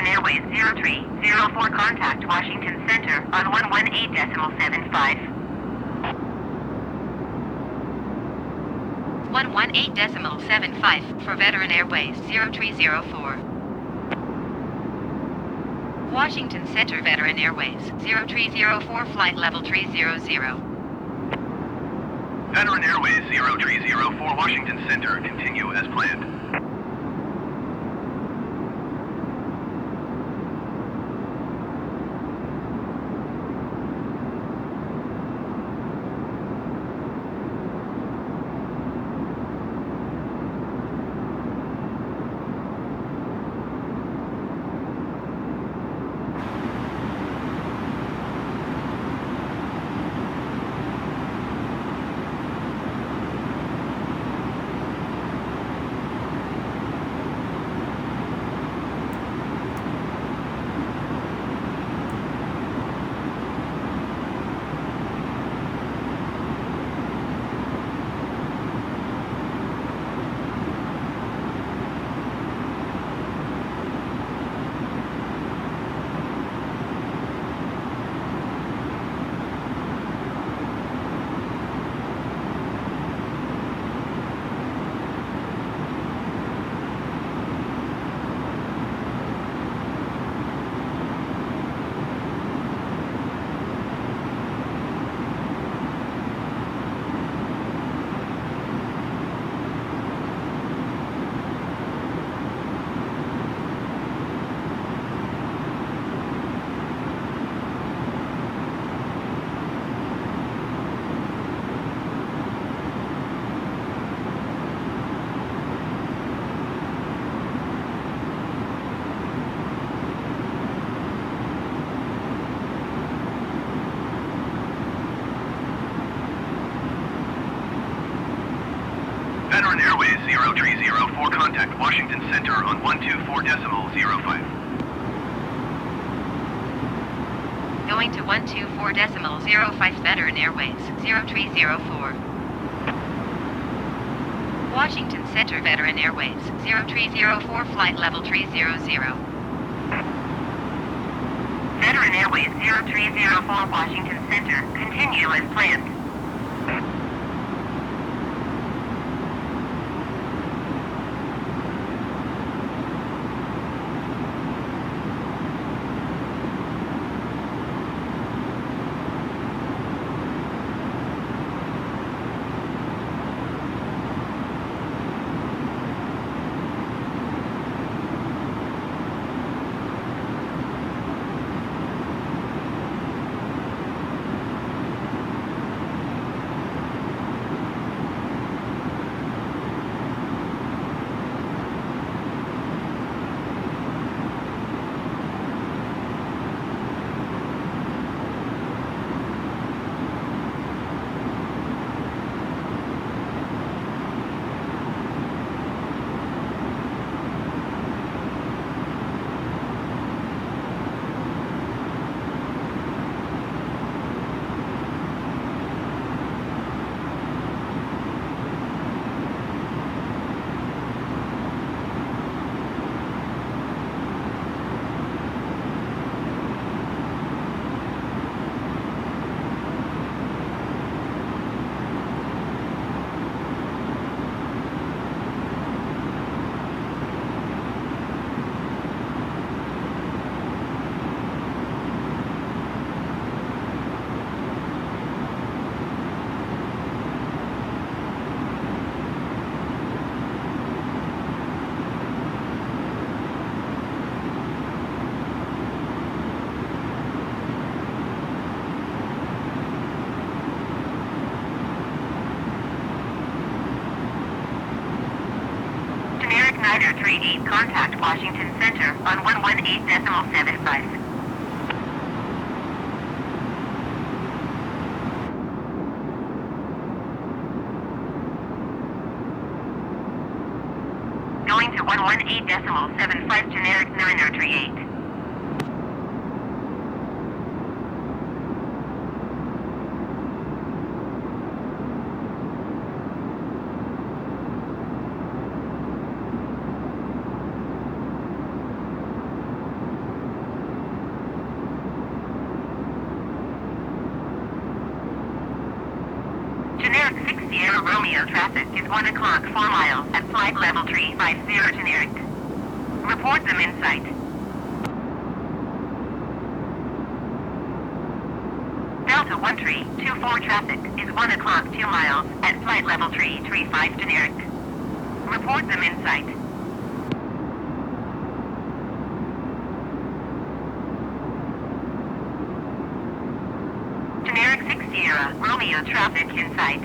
Airways 0304, contact Washington Center on 118.75. 118.75 for Veteran Airways 0304. Washington Center, Veteran Airways 0304, flight level 300. Veteran Airways 0304, Washington Center, continue as planned. Veteran Airways 0304, contact Washington Center on 124.05. Going to 124.05 Veteran Airways 0304. Washington Center Veteran Airways 0304, flight level 300. Veteran Airways 0304, Washington Center. Continue as planned. Niner 38, contact Washington Center on 118.75. Going to 118.75, generic Niner 38. Generic 6 Sierra Romeo traffic is 1 o'clock 4 miles at flight level 350 generic. Report them in sight. Delta 1324 traffic is 1 o'clock 2 miles at flight level 335 generic. Report them in sight. Generic 6 Sierra Romeo traffic in sight.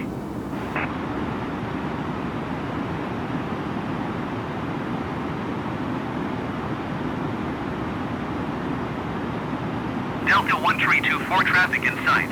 Delta 1324, traffic in sight.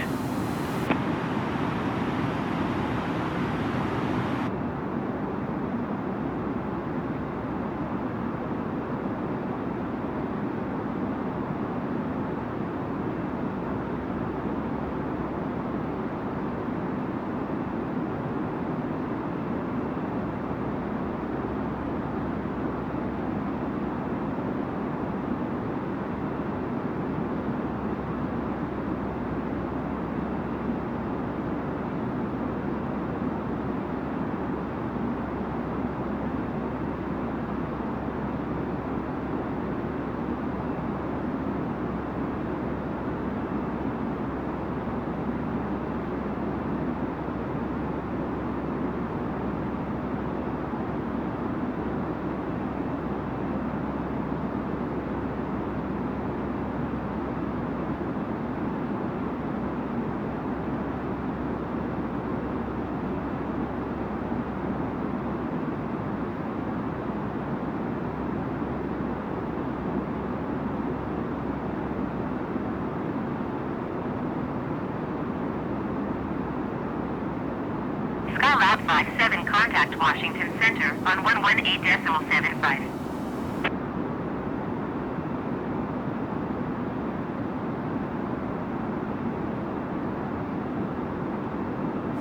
257, contact Washington Center on 118.75.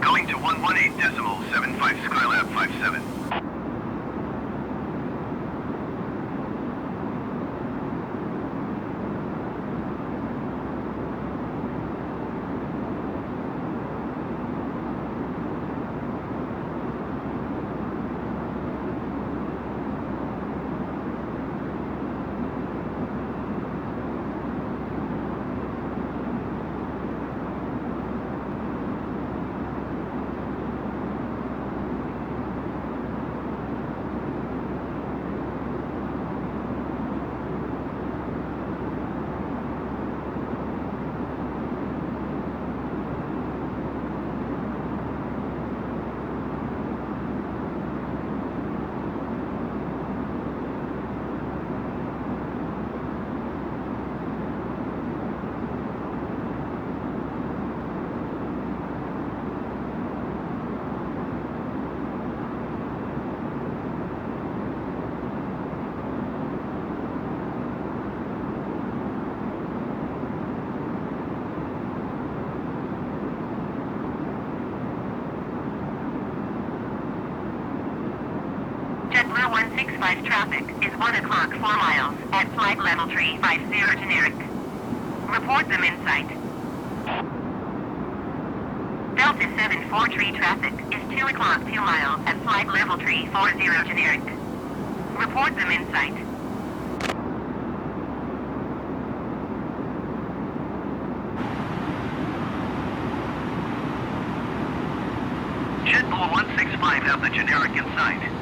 Going to 118.75 Skylab 57. JetBlue 165 traffic is 1 o'clock 4 miles at flight level 350 generic. Report them in sight. Delta 743 traffic is 2 o'clock 2 miles at flight level 340 generic. Report them in sight. JetBlue 165 has the generic in sight.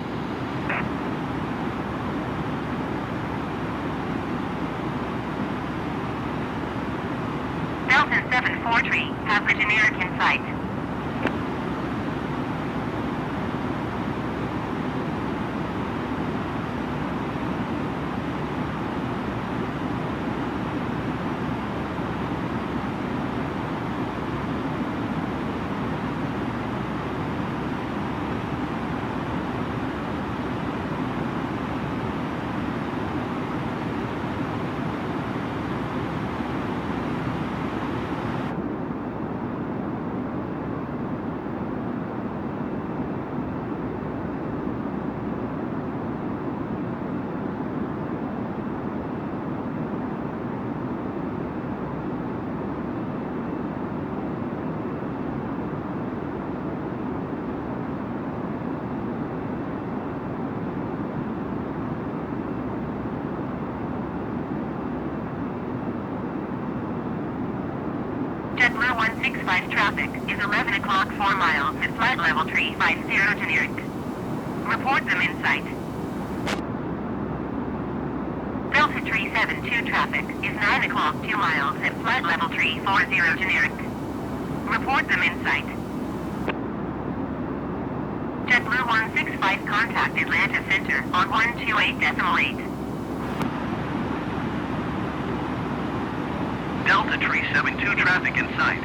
Delta 743 has the generic in sight. JetBlue 165 traffic is 11 o'clock 4 miles at flight level 350 generic. Report them in sight. Delta 372 traffic is 9 o'clock 2 miles at flight level 340 generic. Report them in sight. JetBlue 165 contact Atlanta Center on 128.8. Delta 372 traffic in sight.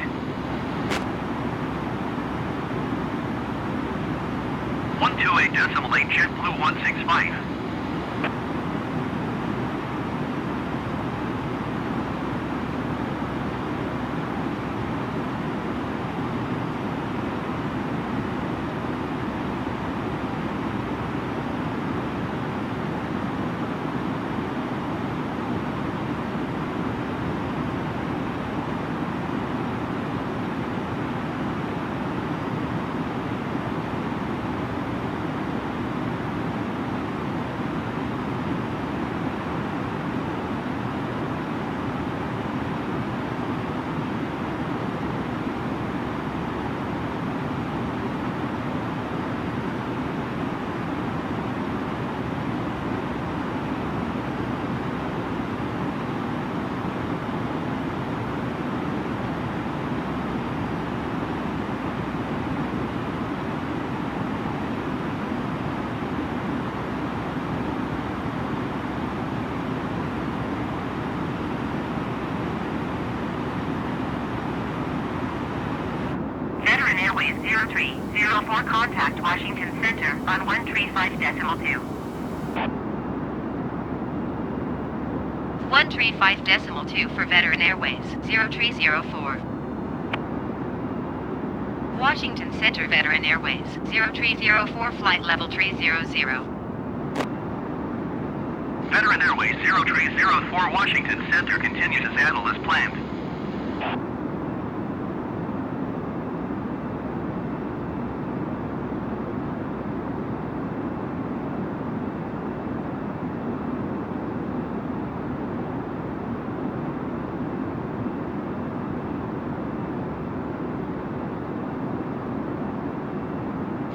128.8 JetBlue 165. 0304, contact Washington Center on 135.2. 135.2 for Veteran Airways 0304. Washington Center Veteran Airways 0304, flight level 300. Veteran Airways 0304 Washington Center, continue to saddle as planned.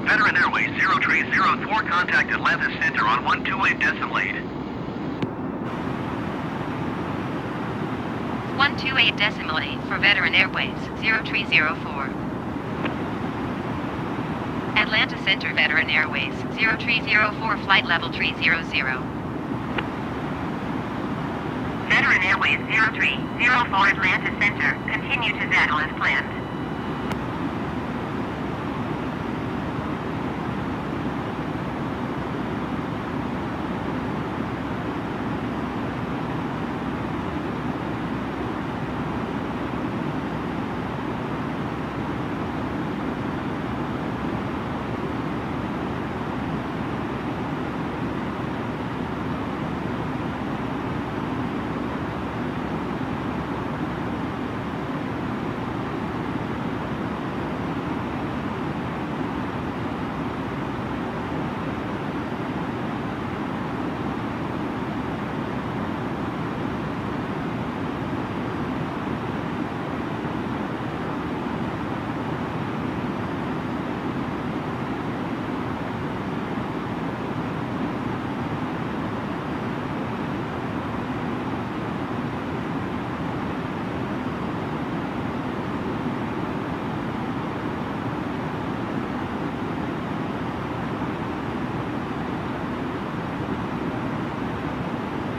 Veteran Airways 0304, contact Atlanta Center on 128.8. 128.8 for Veteran Airways 0304. Atlanta Center Veteran Airways 0304, flight level 300. Veteran Airways 0304, Atlanta Center, continue to saddle as planned.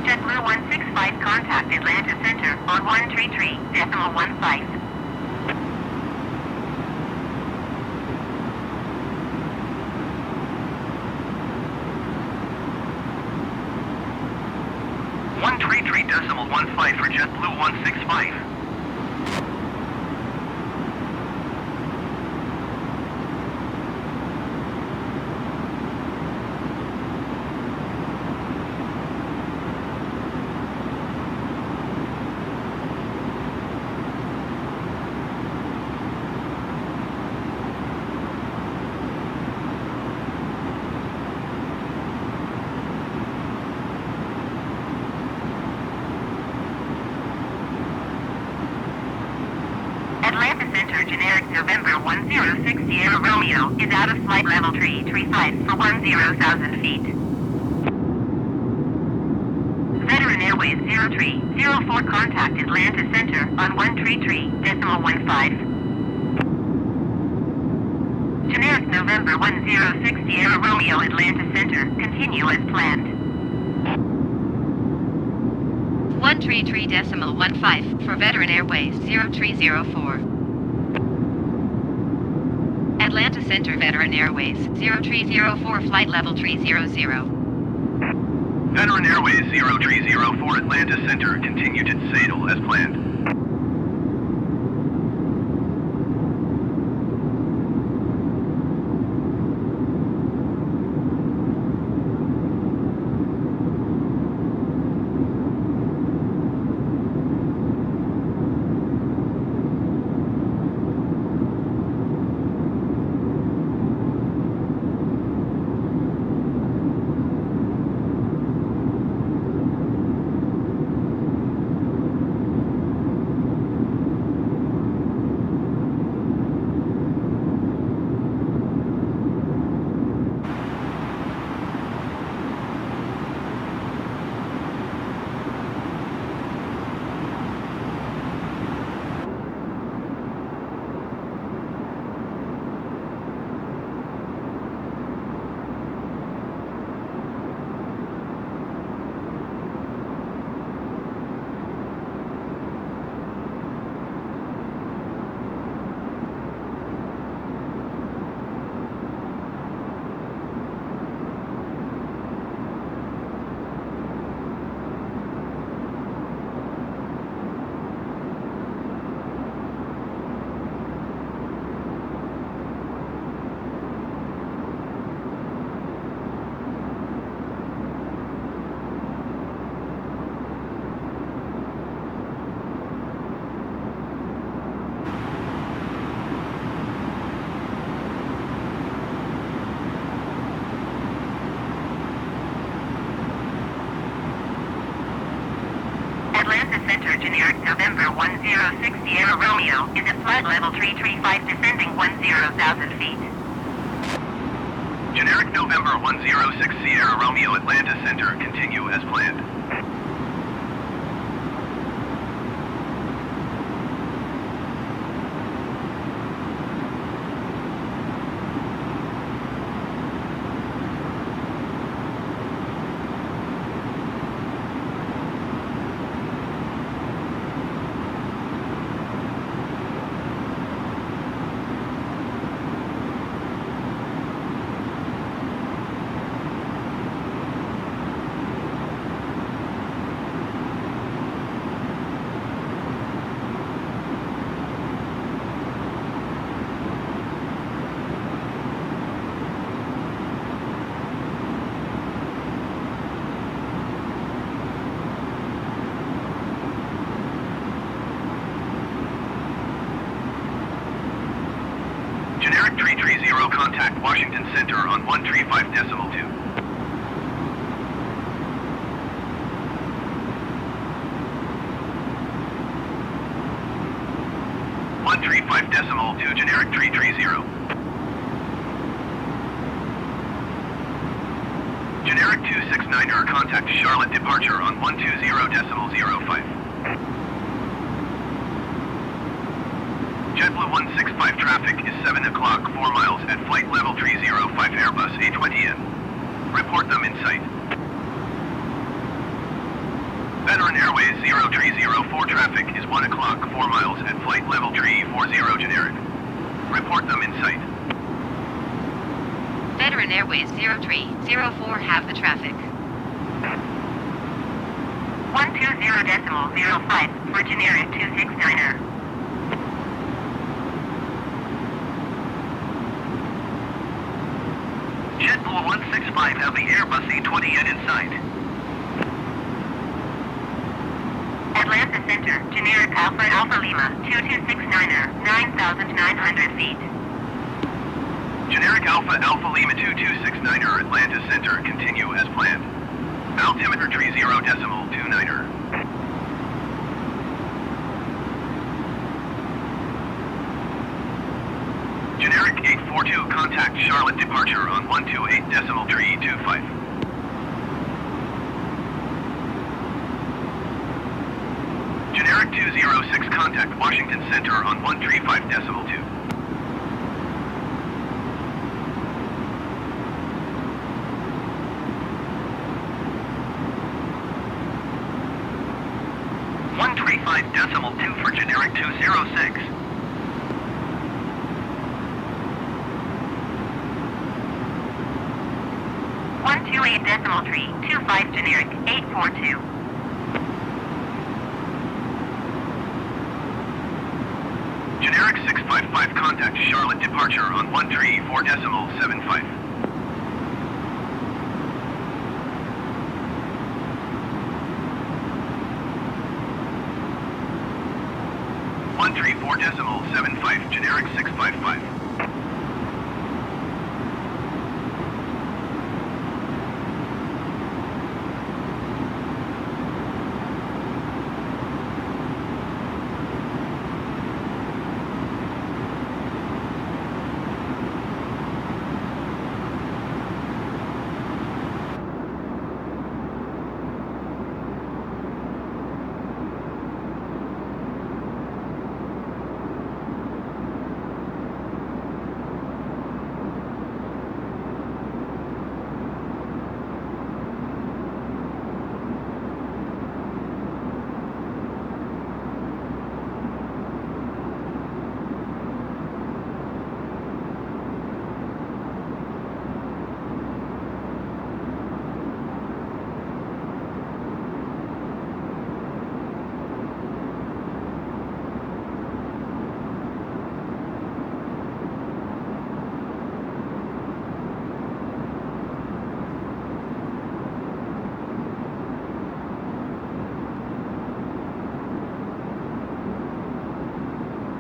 JetBlue 165, contact Atlanta Center on 133.15. One 133.15 for JetBlue 165. Atlanta Center, generic November 106 Sierra Romeo, is out of flight level 335 for 10,000 feet. Veteran Airways 0304, contact Atlanta Center on 133.15. Generic November 106 Sierra Romeo, Atlanta Center, continue as planned. 133.15 for Veteran Airways 0304. Atlanta Center Veteran Airways 0304, flight level 300. Veteran Airways 0304 Atlanta Center, continue to saddle as planned. 106 Sierra Romeo is at flight level 335 descending 10,000 feet. Generic November 106 Sierra Romeo Atlanta Center, continue as planned. Generic 330, contact Washington Center on 135.2. Generic 330. Generic 269er, contact Charlotte departure on 120.05. JetBlue 165 traffic is 7 o'clock, 4 miles at flight level 305 Airbus A20M. Report them in sight. Veteran Airways 0304 traffic is 1 o'clock, 4 miles at flight level 340 generic. Report them in sight. Veteran Airways 0304 have the traffic. 120.05 for generic 269er. JetBlue 165 have the Airbus A20M in sight. Atlanta Center, generic Alpha Lima 2269er, 9,900 feet. Generic Alpha Lima 2269er, Atlanta Center, continue as planned. Altimeter 30.29er. Generic 842, contact Charlotte departure on 128.325. Generic 206, contact Washington Center on 135.2. .2 for generic 206. 128.325 generic 842. Generic 655, contact Charlotte departure on 134.75. .75, generic 655.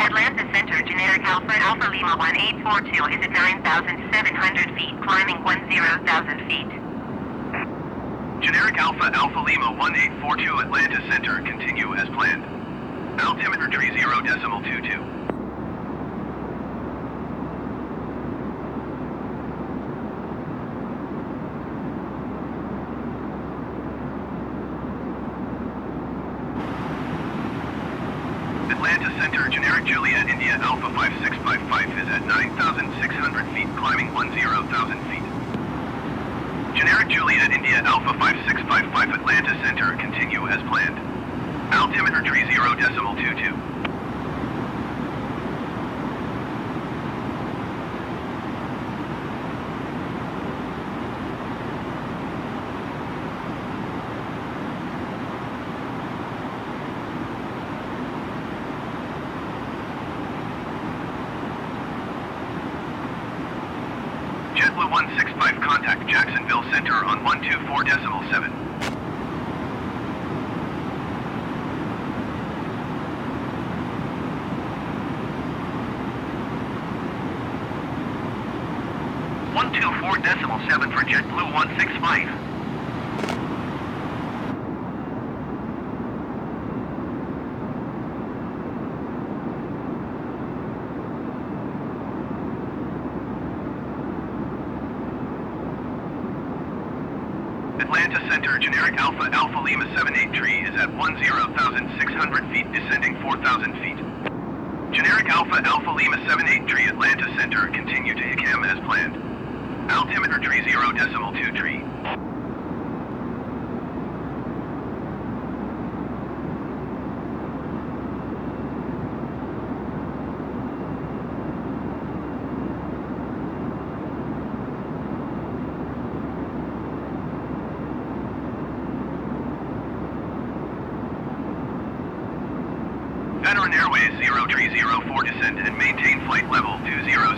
Atlanta Center, generic Alpha Lima 1842 is at 9,700 feet, climbing 10,000 feet. Generic Alpha Lima 1842, Atlanta Center, continue as planned. Altimeter tree 0.22. Atlanta Center, generic Juliet India Alpha 5655 is at 9,600 feet, climbing 10,000 feet. Generic Juliet India Alpha 5655 Atlanta Center, continue as planned. Altimeter tree 0.22. JetBlue 165, contact Jacksonville Center on 124.7. .7 for JetBlue 165. Atlanta Center, generic Alpha Alpha Lima 78 tree is at 10,600 feet, descending 4,000 feet. Generic Alpha Alpha Lima 78 tree Atlanta Center, continue to ICAM as planned. Altimeter tree 0.2 tree. Veteran Airways 0304, descend and maintain flight level 200.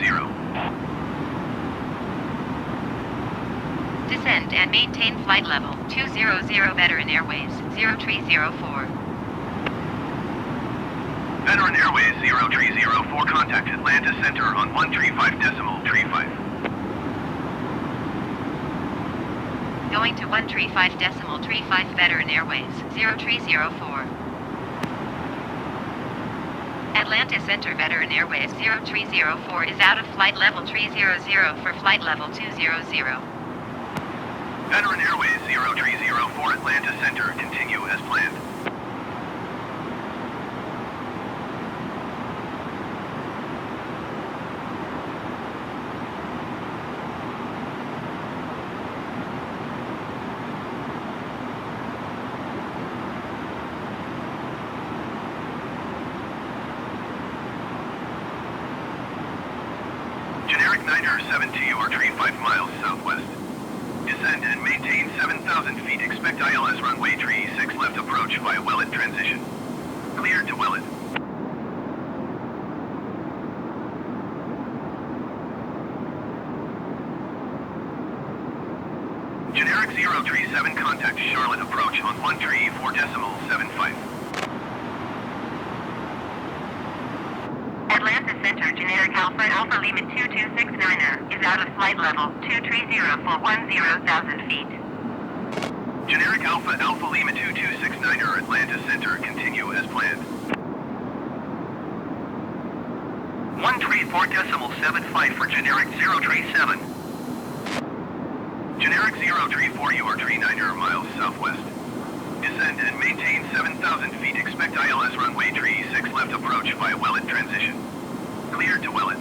Descend and maintain flight level 200 Veteran Airways 0304. Veteran Airways 0304, contact Atlanta Center on 135.35. Going to 135.35 Veteran Airways 0304. Atlanta Center Veteran Airways 0304 is out of flight level 300 for flight level 200. Veteran Airways 0304 Atlanta Center, continue as planned. Generic Niner 72 or tree 5 miles southwest. Descend and maintain 7,000 feet. Expect ILS runway tree 6 left approach via Wellet transition. Cleared to Wellet. Generic 037, contact Charlotte approach on 134.75. Atlanta Center, generic Alpha Alpha Lima 2269 is out of flight level 230 for 10,000 feet. Generic Alpha Alpha Lima 2269 Atlanta Center, continue as planned. 134.75 for generic 037. Generic 034, you are 39 miles southwest. Descend and maintain 7,000 feet. Expect ILS runway tree 6 left approach via Wellet transition. Cleared to Wellet.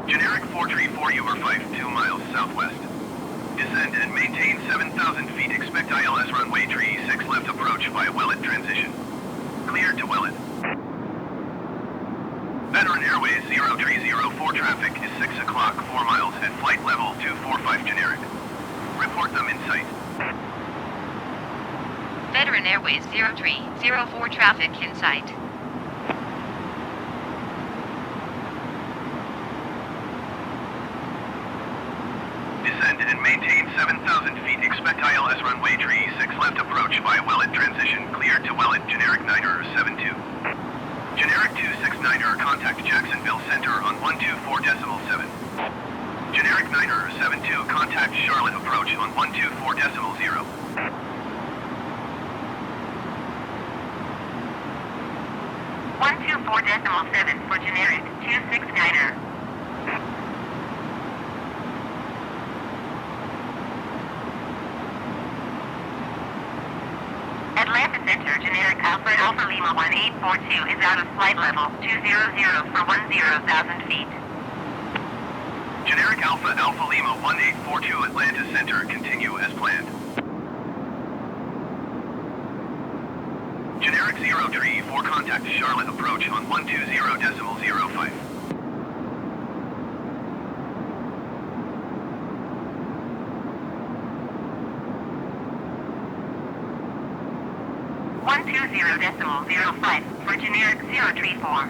Generic 434, you are 52 miles southwest. Descend and maintain 7,000 feet. Expect ILS runway tree 6 left approach via Wellet transition. Cleared to Wellet. Veteran Airways 0304, traffic is 6 o'clock, 4 miles at flight level 245 generic. Report them in sight. Veteran Airways 0304 traffic in sight. Descend and maintain 7,000 feet. Expect ILS runway tree 6 left approach via Wellet transition. Cleared to Wellet. Generic Niner 72. Generic 269er, contact Jacksonville Center on 124.7. Generic Niner 72, contact Charlotte approach on 124.0. 124.7 for generic 269er. Atlanta Center, generic Alpha Lima 1842 is out of flight level 200 for 10,000 feet. Generic Alpha Lima 1842 Atlanta Center, continue as planned. Generic 0 tree for contact Charlotte approach on 120.05. 120.05 for generic 034.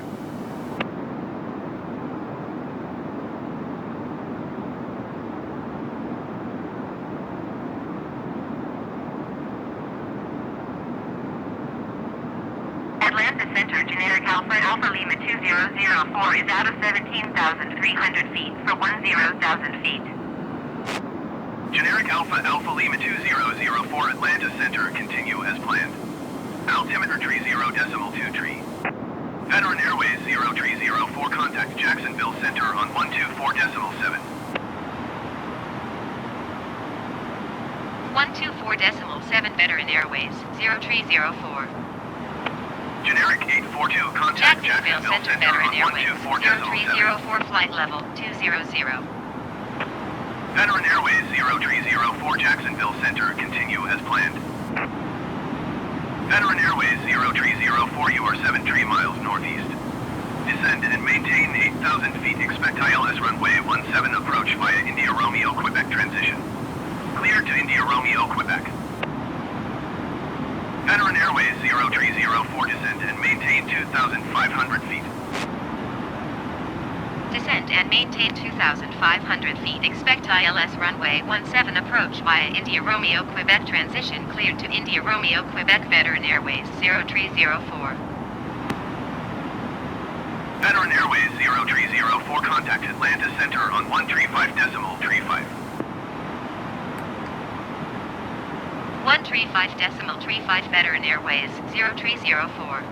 Atlanta Center, generic Alpha Lima 2004 is out of 17,300 feet for 10,000 feet. Generic Alpha Lima 2004 Atlanta Center, continue as planned. Altimeter tree 0.2 tree. Veteran Airways 0304 contact Jacksonville Center on 124.7. 124.7 Veteran Airways 0304. Generic 842 contact Jacksonville Jacksonville Center Center Veteran on Airways 124.7. 0304 flight level 200. Veteran Airways 0304 Jacksonville Center, continue as planned. Veteran Airways 0304, you are 73 miles northeast. Descend and maintain 8,000 feet. Expect ILS runway 17 approach via India Romeo Quebec transition. Clear to India Romeo Quebec. Veteran Airways 0304, descend and maintain 2,500 feet. Descend and maintain 2,500 feet. Expect ILS runway 17 approach via India Romeo Quebec transition cleared to India Romeo Quebec Veteran Airways 0304. Veteran Airways 0304 contact Atlanta Center on 135.35. 135.35 Veteran Airways 0304.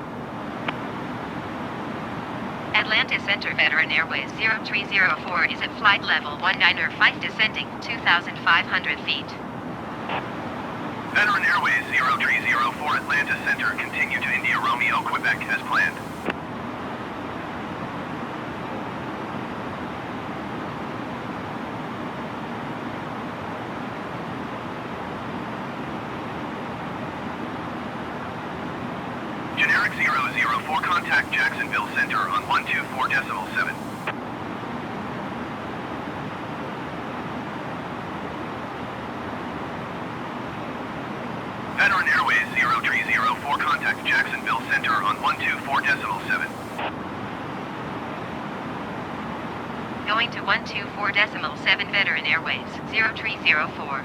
Atlanta Center Veteran Airways 0304 is at flight level 195 descending 2,500 feet. Veteran Airways 0304 Atlanta Center, continue to India Romeo Quebec as planned. Generic 004 contact Jacksonville Center on 124.7. Veteran Airways 0304 contact Jacksonville Center on 124.7. Going to 124.7 Veteran Airways 0304.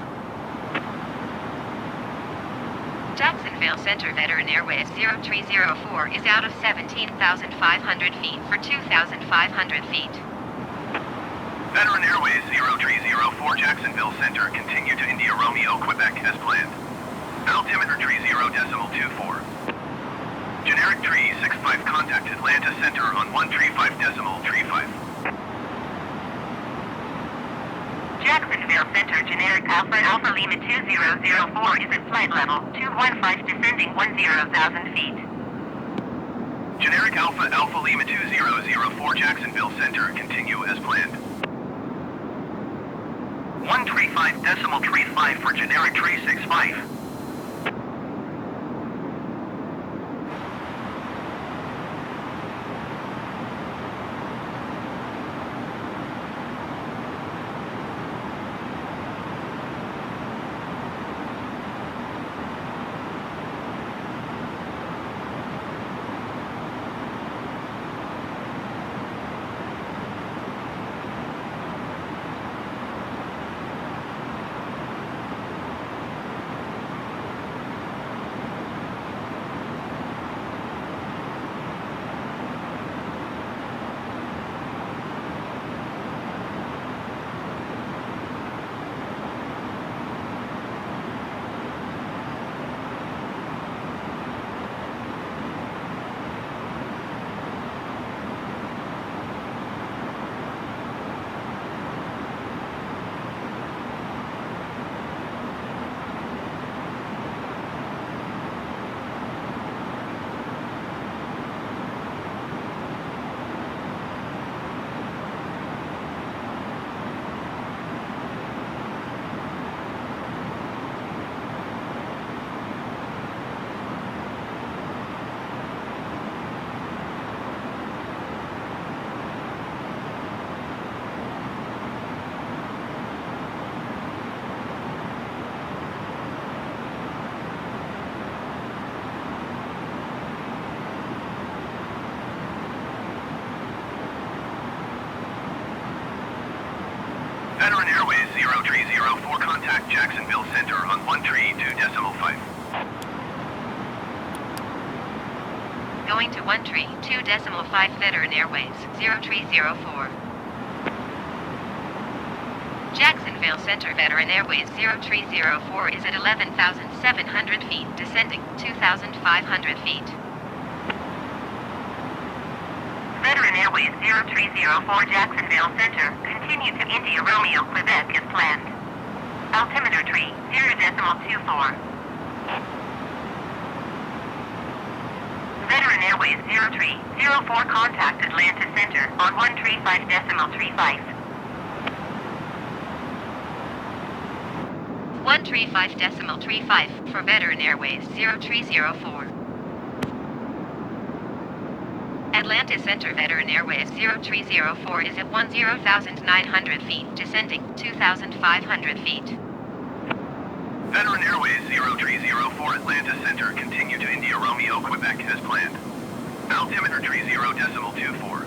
Jacksonville Center Veteran Airways 0304 is out of 17,500 feet for 2,500 feet. Veteran Airways 0304 Jacksonville Center, continue to India Romeo Quebec as planned. Altimeter tree 0.24. Generic tree 65 contact Atlanta Center on 135.35. Jacksonville Center, generic Alpha Lima 2004 is at flight level 215 descending 10,000 feet. Generic Alpha Lima 2004 Jacksonville Center, continue as planned. 135.35 for generic tree 65. 0304, contact Jacksonville Center on 132.5. Going to 132.5 Veteran Airways 0304. Jacksonville Center Veteran Airways 0304 is at 11,700 feet, descending 2,500 feet. Veteran Airways 0304 Jacksonville Center, continue to India Romeo, Quebec as planned. Altimeter tree 0.24. Veteran Airways 0304, contact Atlanta Center on 135.35. 135.35 for Veteran Airways 0304. Atlanta Center Veteran Airways 0304 is at 10,900 feet, descending 2,500 feet. Veteran Airways 0304, Atlanta Center, continue to India Romeo, Quebec as planned. Altimeter tree 0.24.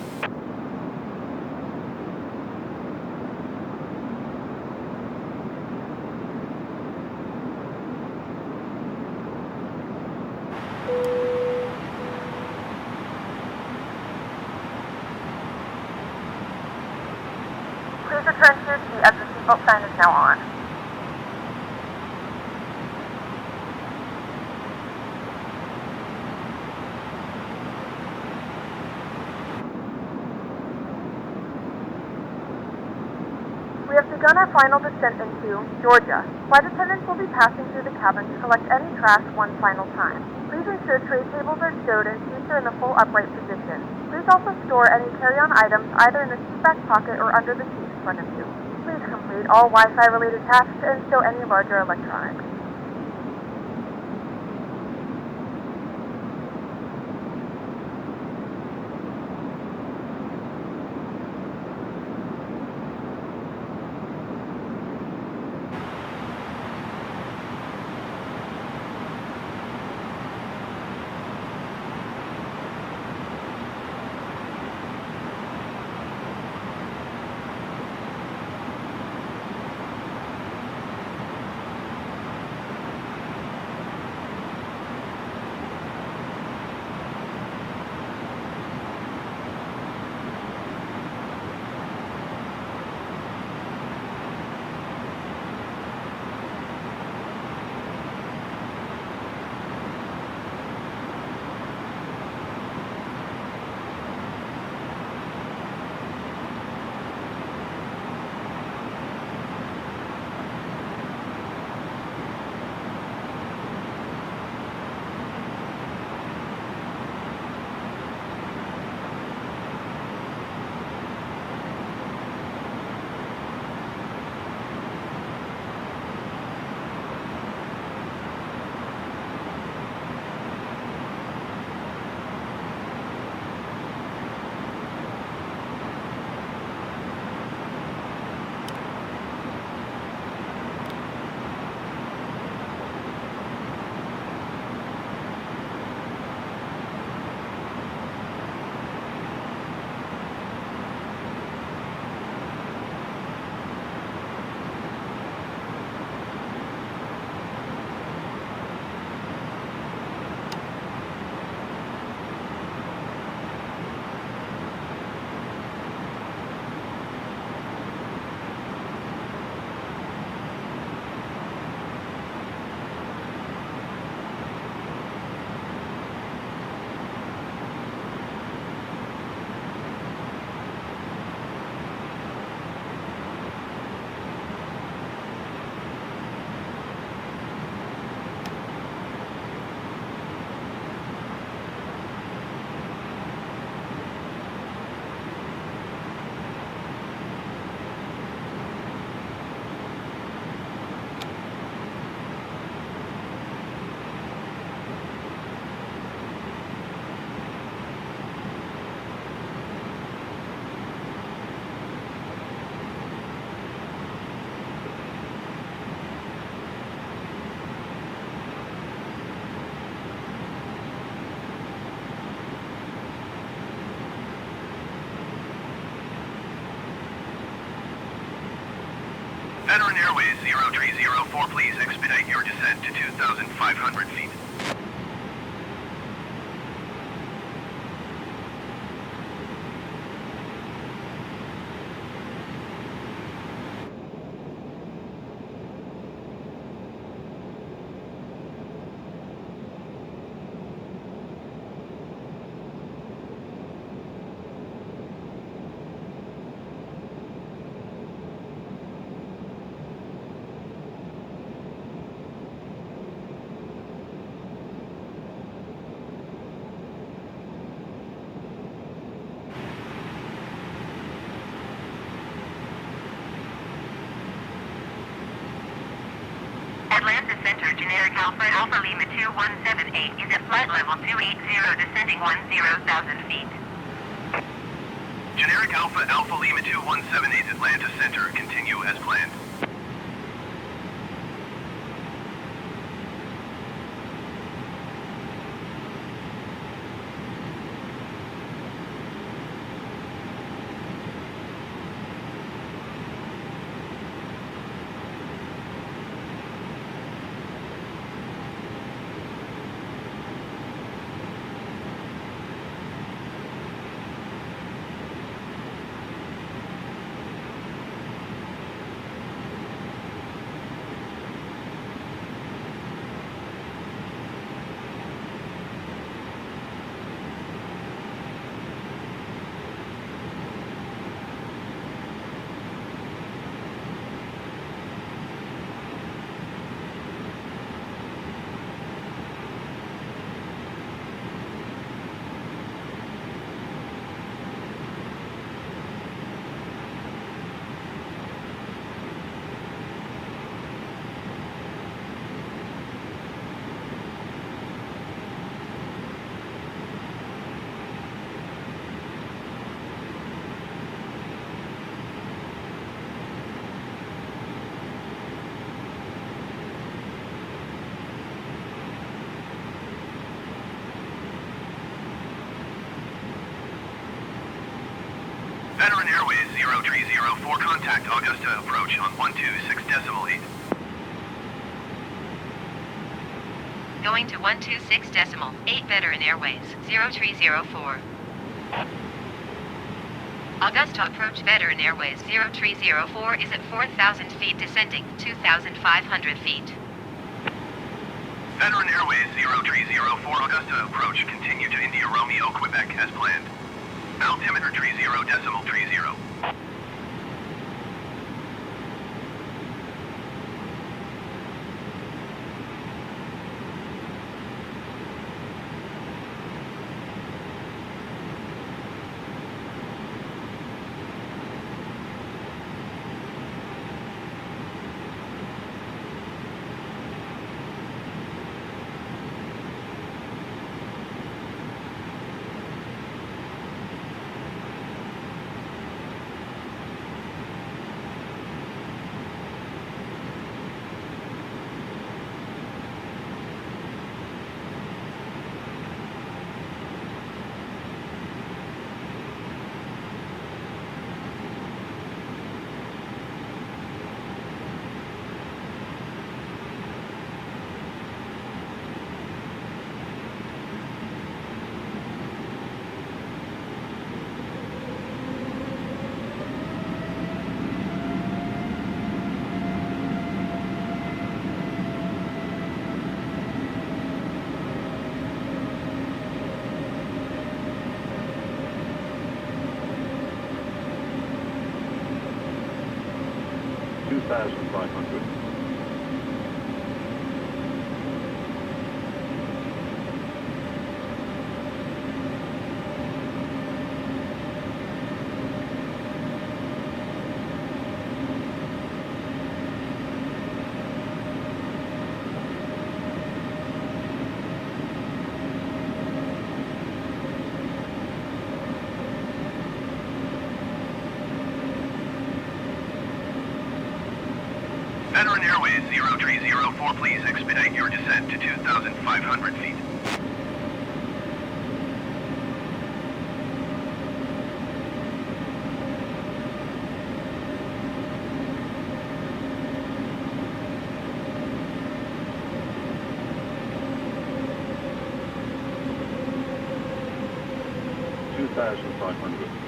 Please return to your seat as the seatbelt sign is now on. We have begun our final descent into Georgia. Flight attendants will be passing through the cabin to collect any trash one final time. Please ensure tray tables are stowed and seats are in the full upright position. Please also store any carry-on items either in the seat back pocket or under the seat in front of you. Please complete all Wi-Fi related tasks and stow any larger electronics. Veteran Airways 0304, please expedite your descent to 2,500 feet. Atlanta Center, generic Alpha Lima 2178 is at flight level 280, descending 10,000 feet. Generic Alpha Lima 2178, Atlanta Center, continue as planned. Veteran Airways 0304, contact Augusta approach on 126.8. Going to 126.8 Veteran Airways 0304. Augusta approach Veteran Airways 0304 is at 4,000 feet descending 2,500 feet. Veteran Airways 0304, Augusta approach, continue to India Romeo, Quebec as planned. Altimeter 30.30. Veteran Airways 0304, please expedite your descent to 2,500 feet. 1,500.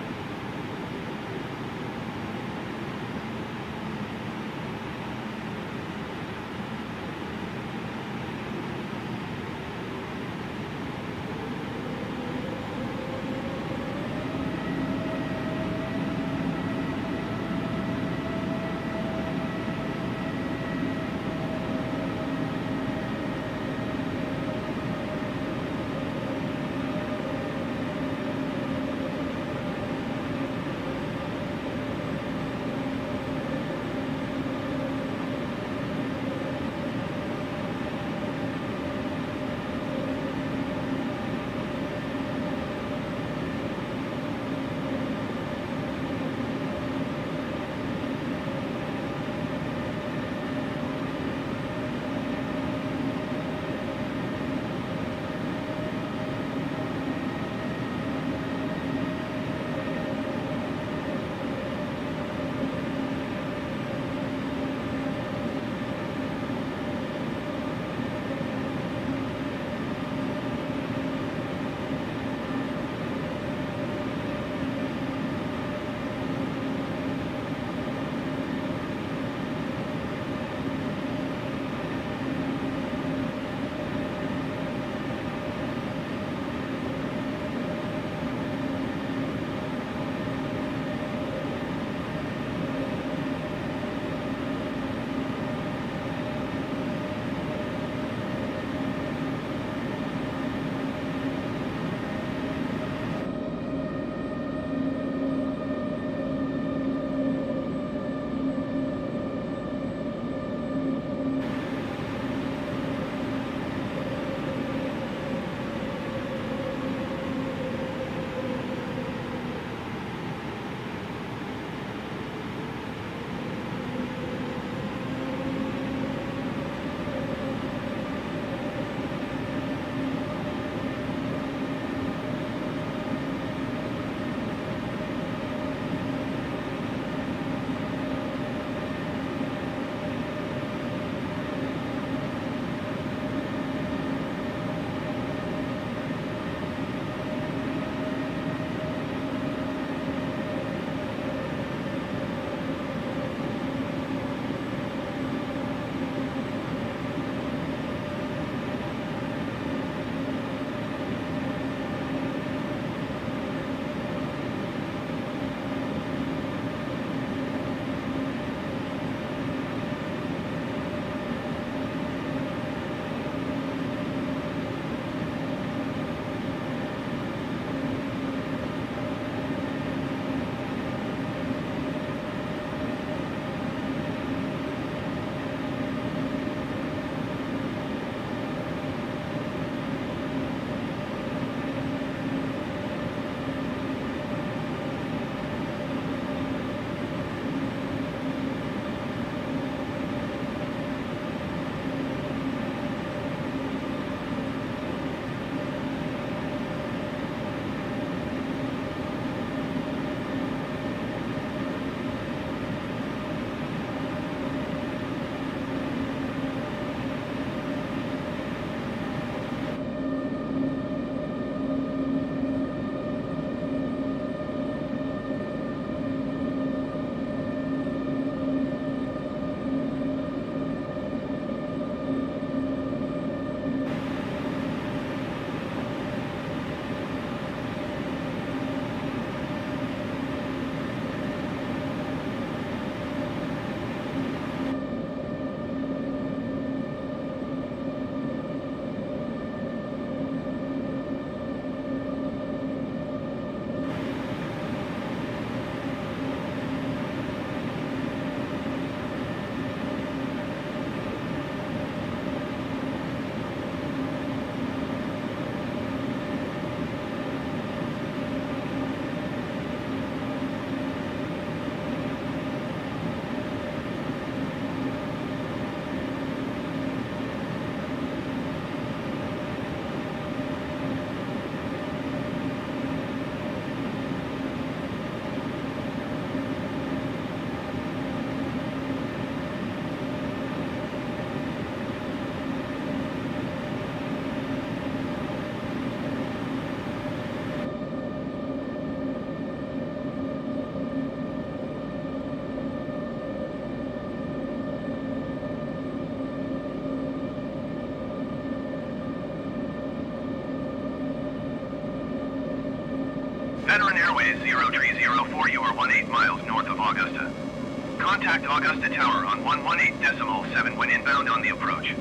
Contact Augusta Tower on 118.7 when inbound on the approach.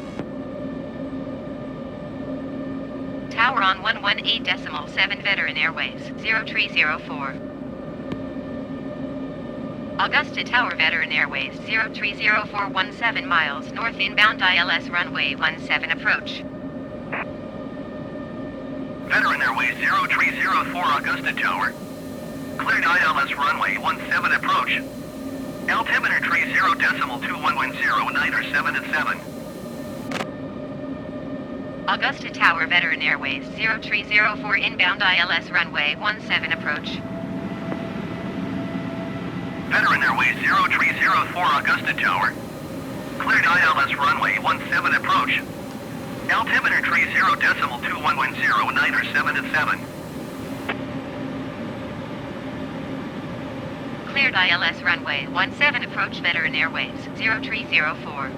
Tower on 118.7 Veteran Airways, 0304. Augusta Tower Veteran Airways, 0304 17 miles north inbound ILS runway 17 approach. Veteran Airways 0304 Augusta Tower. Cleared ILS runway 17 approach. Altimeter 30.2110 Niner 7 at 7. Augusta Tower Veteran Airways, 0304 inbound ILS runway 17 approach. Veteran Airways 0304 Augusta Tower. Cleared ILS runway 17 approach. Altimeter 30.2110 Niner 7 at 7. Cleared ILS runway 17 approach Veteran Airways, 0304.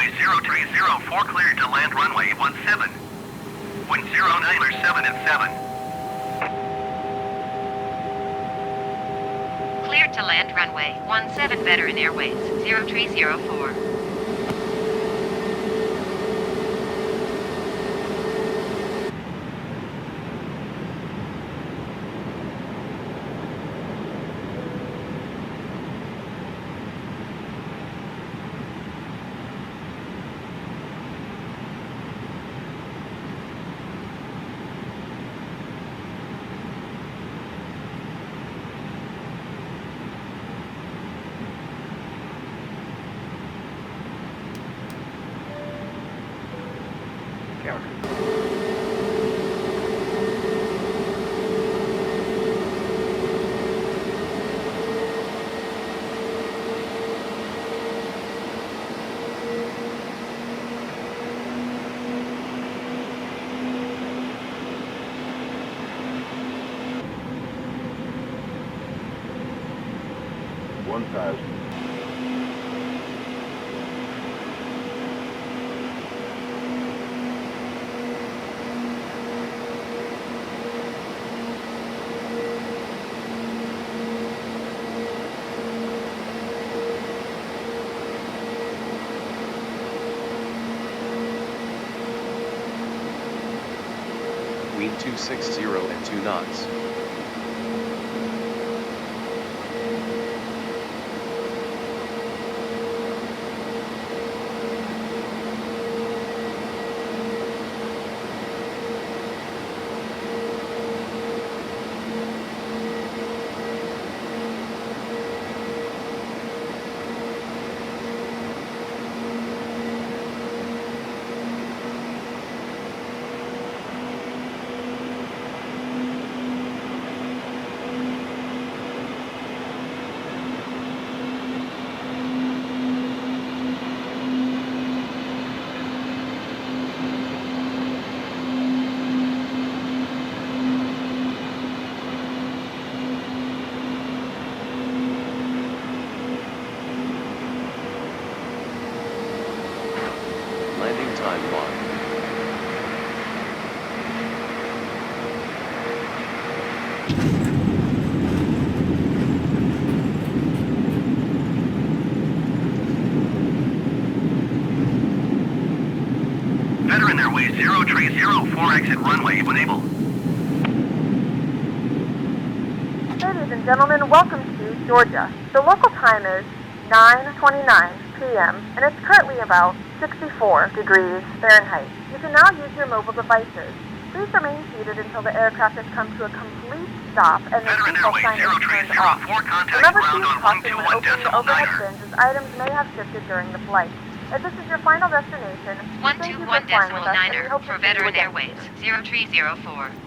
Airways 0304 cleared to land runway 17. Wind 09 or 7 and 7. Cleared to land runway 17 Veteran Airways 0304. Wind 260 and 2 knots. Landing time locked. Veteran Airways 0304 exit runway when able. Ladies and gentlemen, welcome to Georgia. The local time is 9:29 p.m. and it's currently about 64 degrees Fahrenheit. You can now use your mobile devices. Please remain seated until the aircraft has come to a complete stop and the Veteran seatbelt Airways sign is turned off. 0304 contact Remember to ground use on caution when opening the overhead 121.9. bins as items may have shifted during the flight. If this is your final destination, thank you for flying with us and we 121.9 hope to for see you Veteran again. Airways 0304.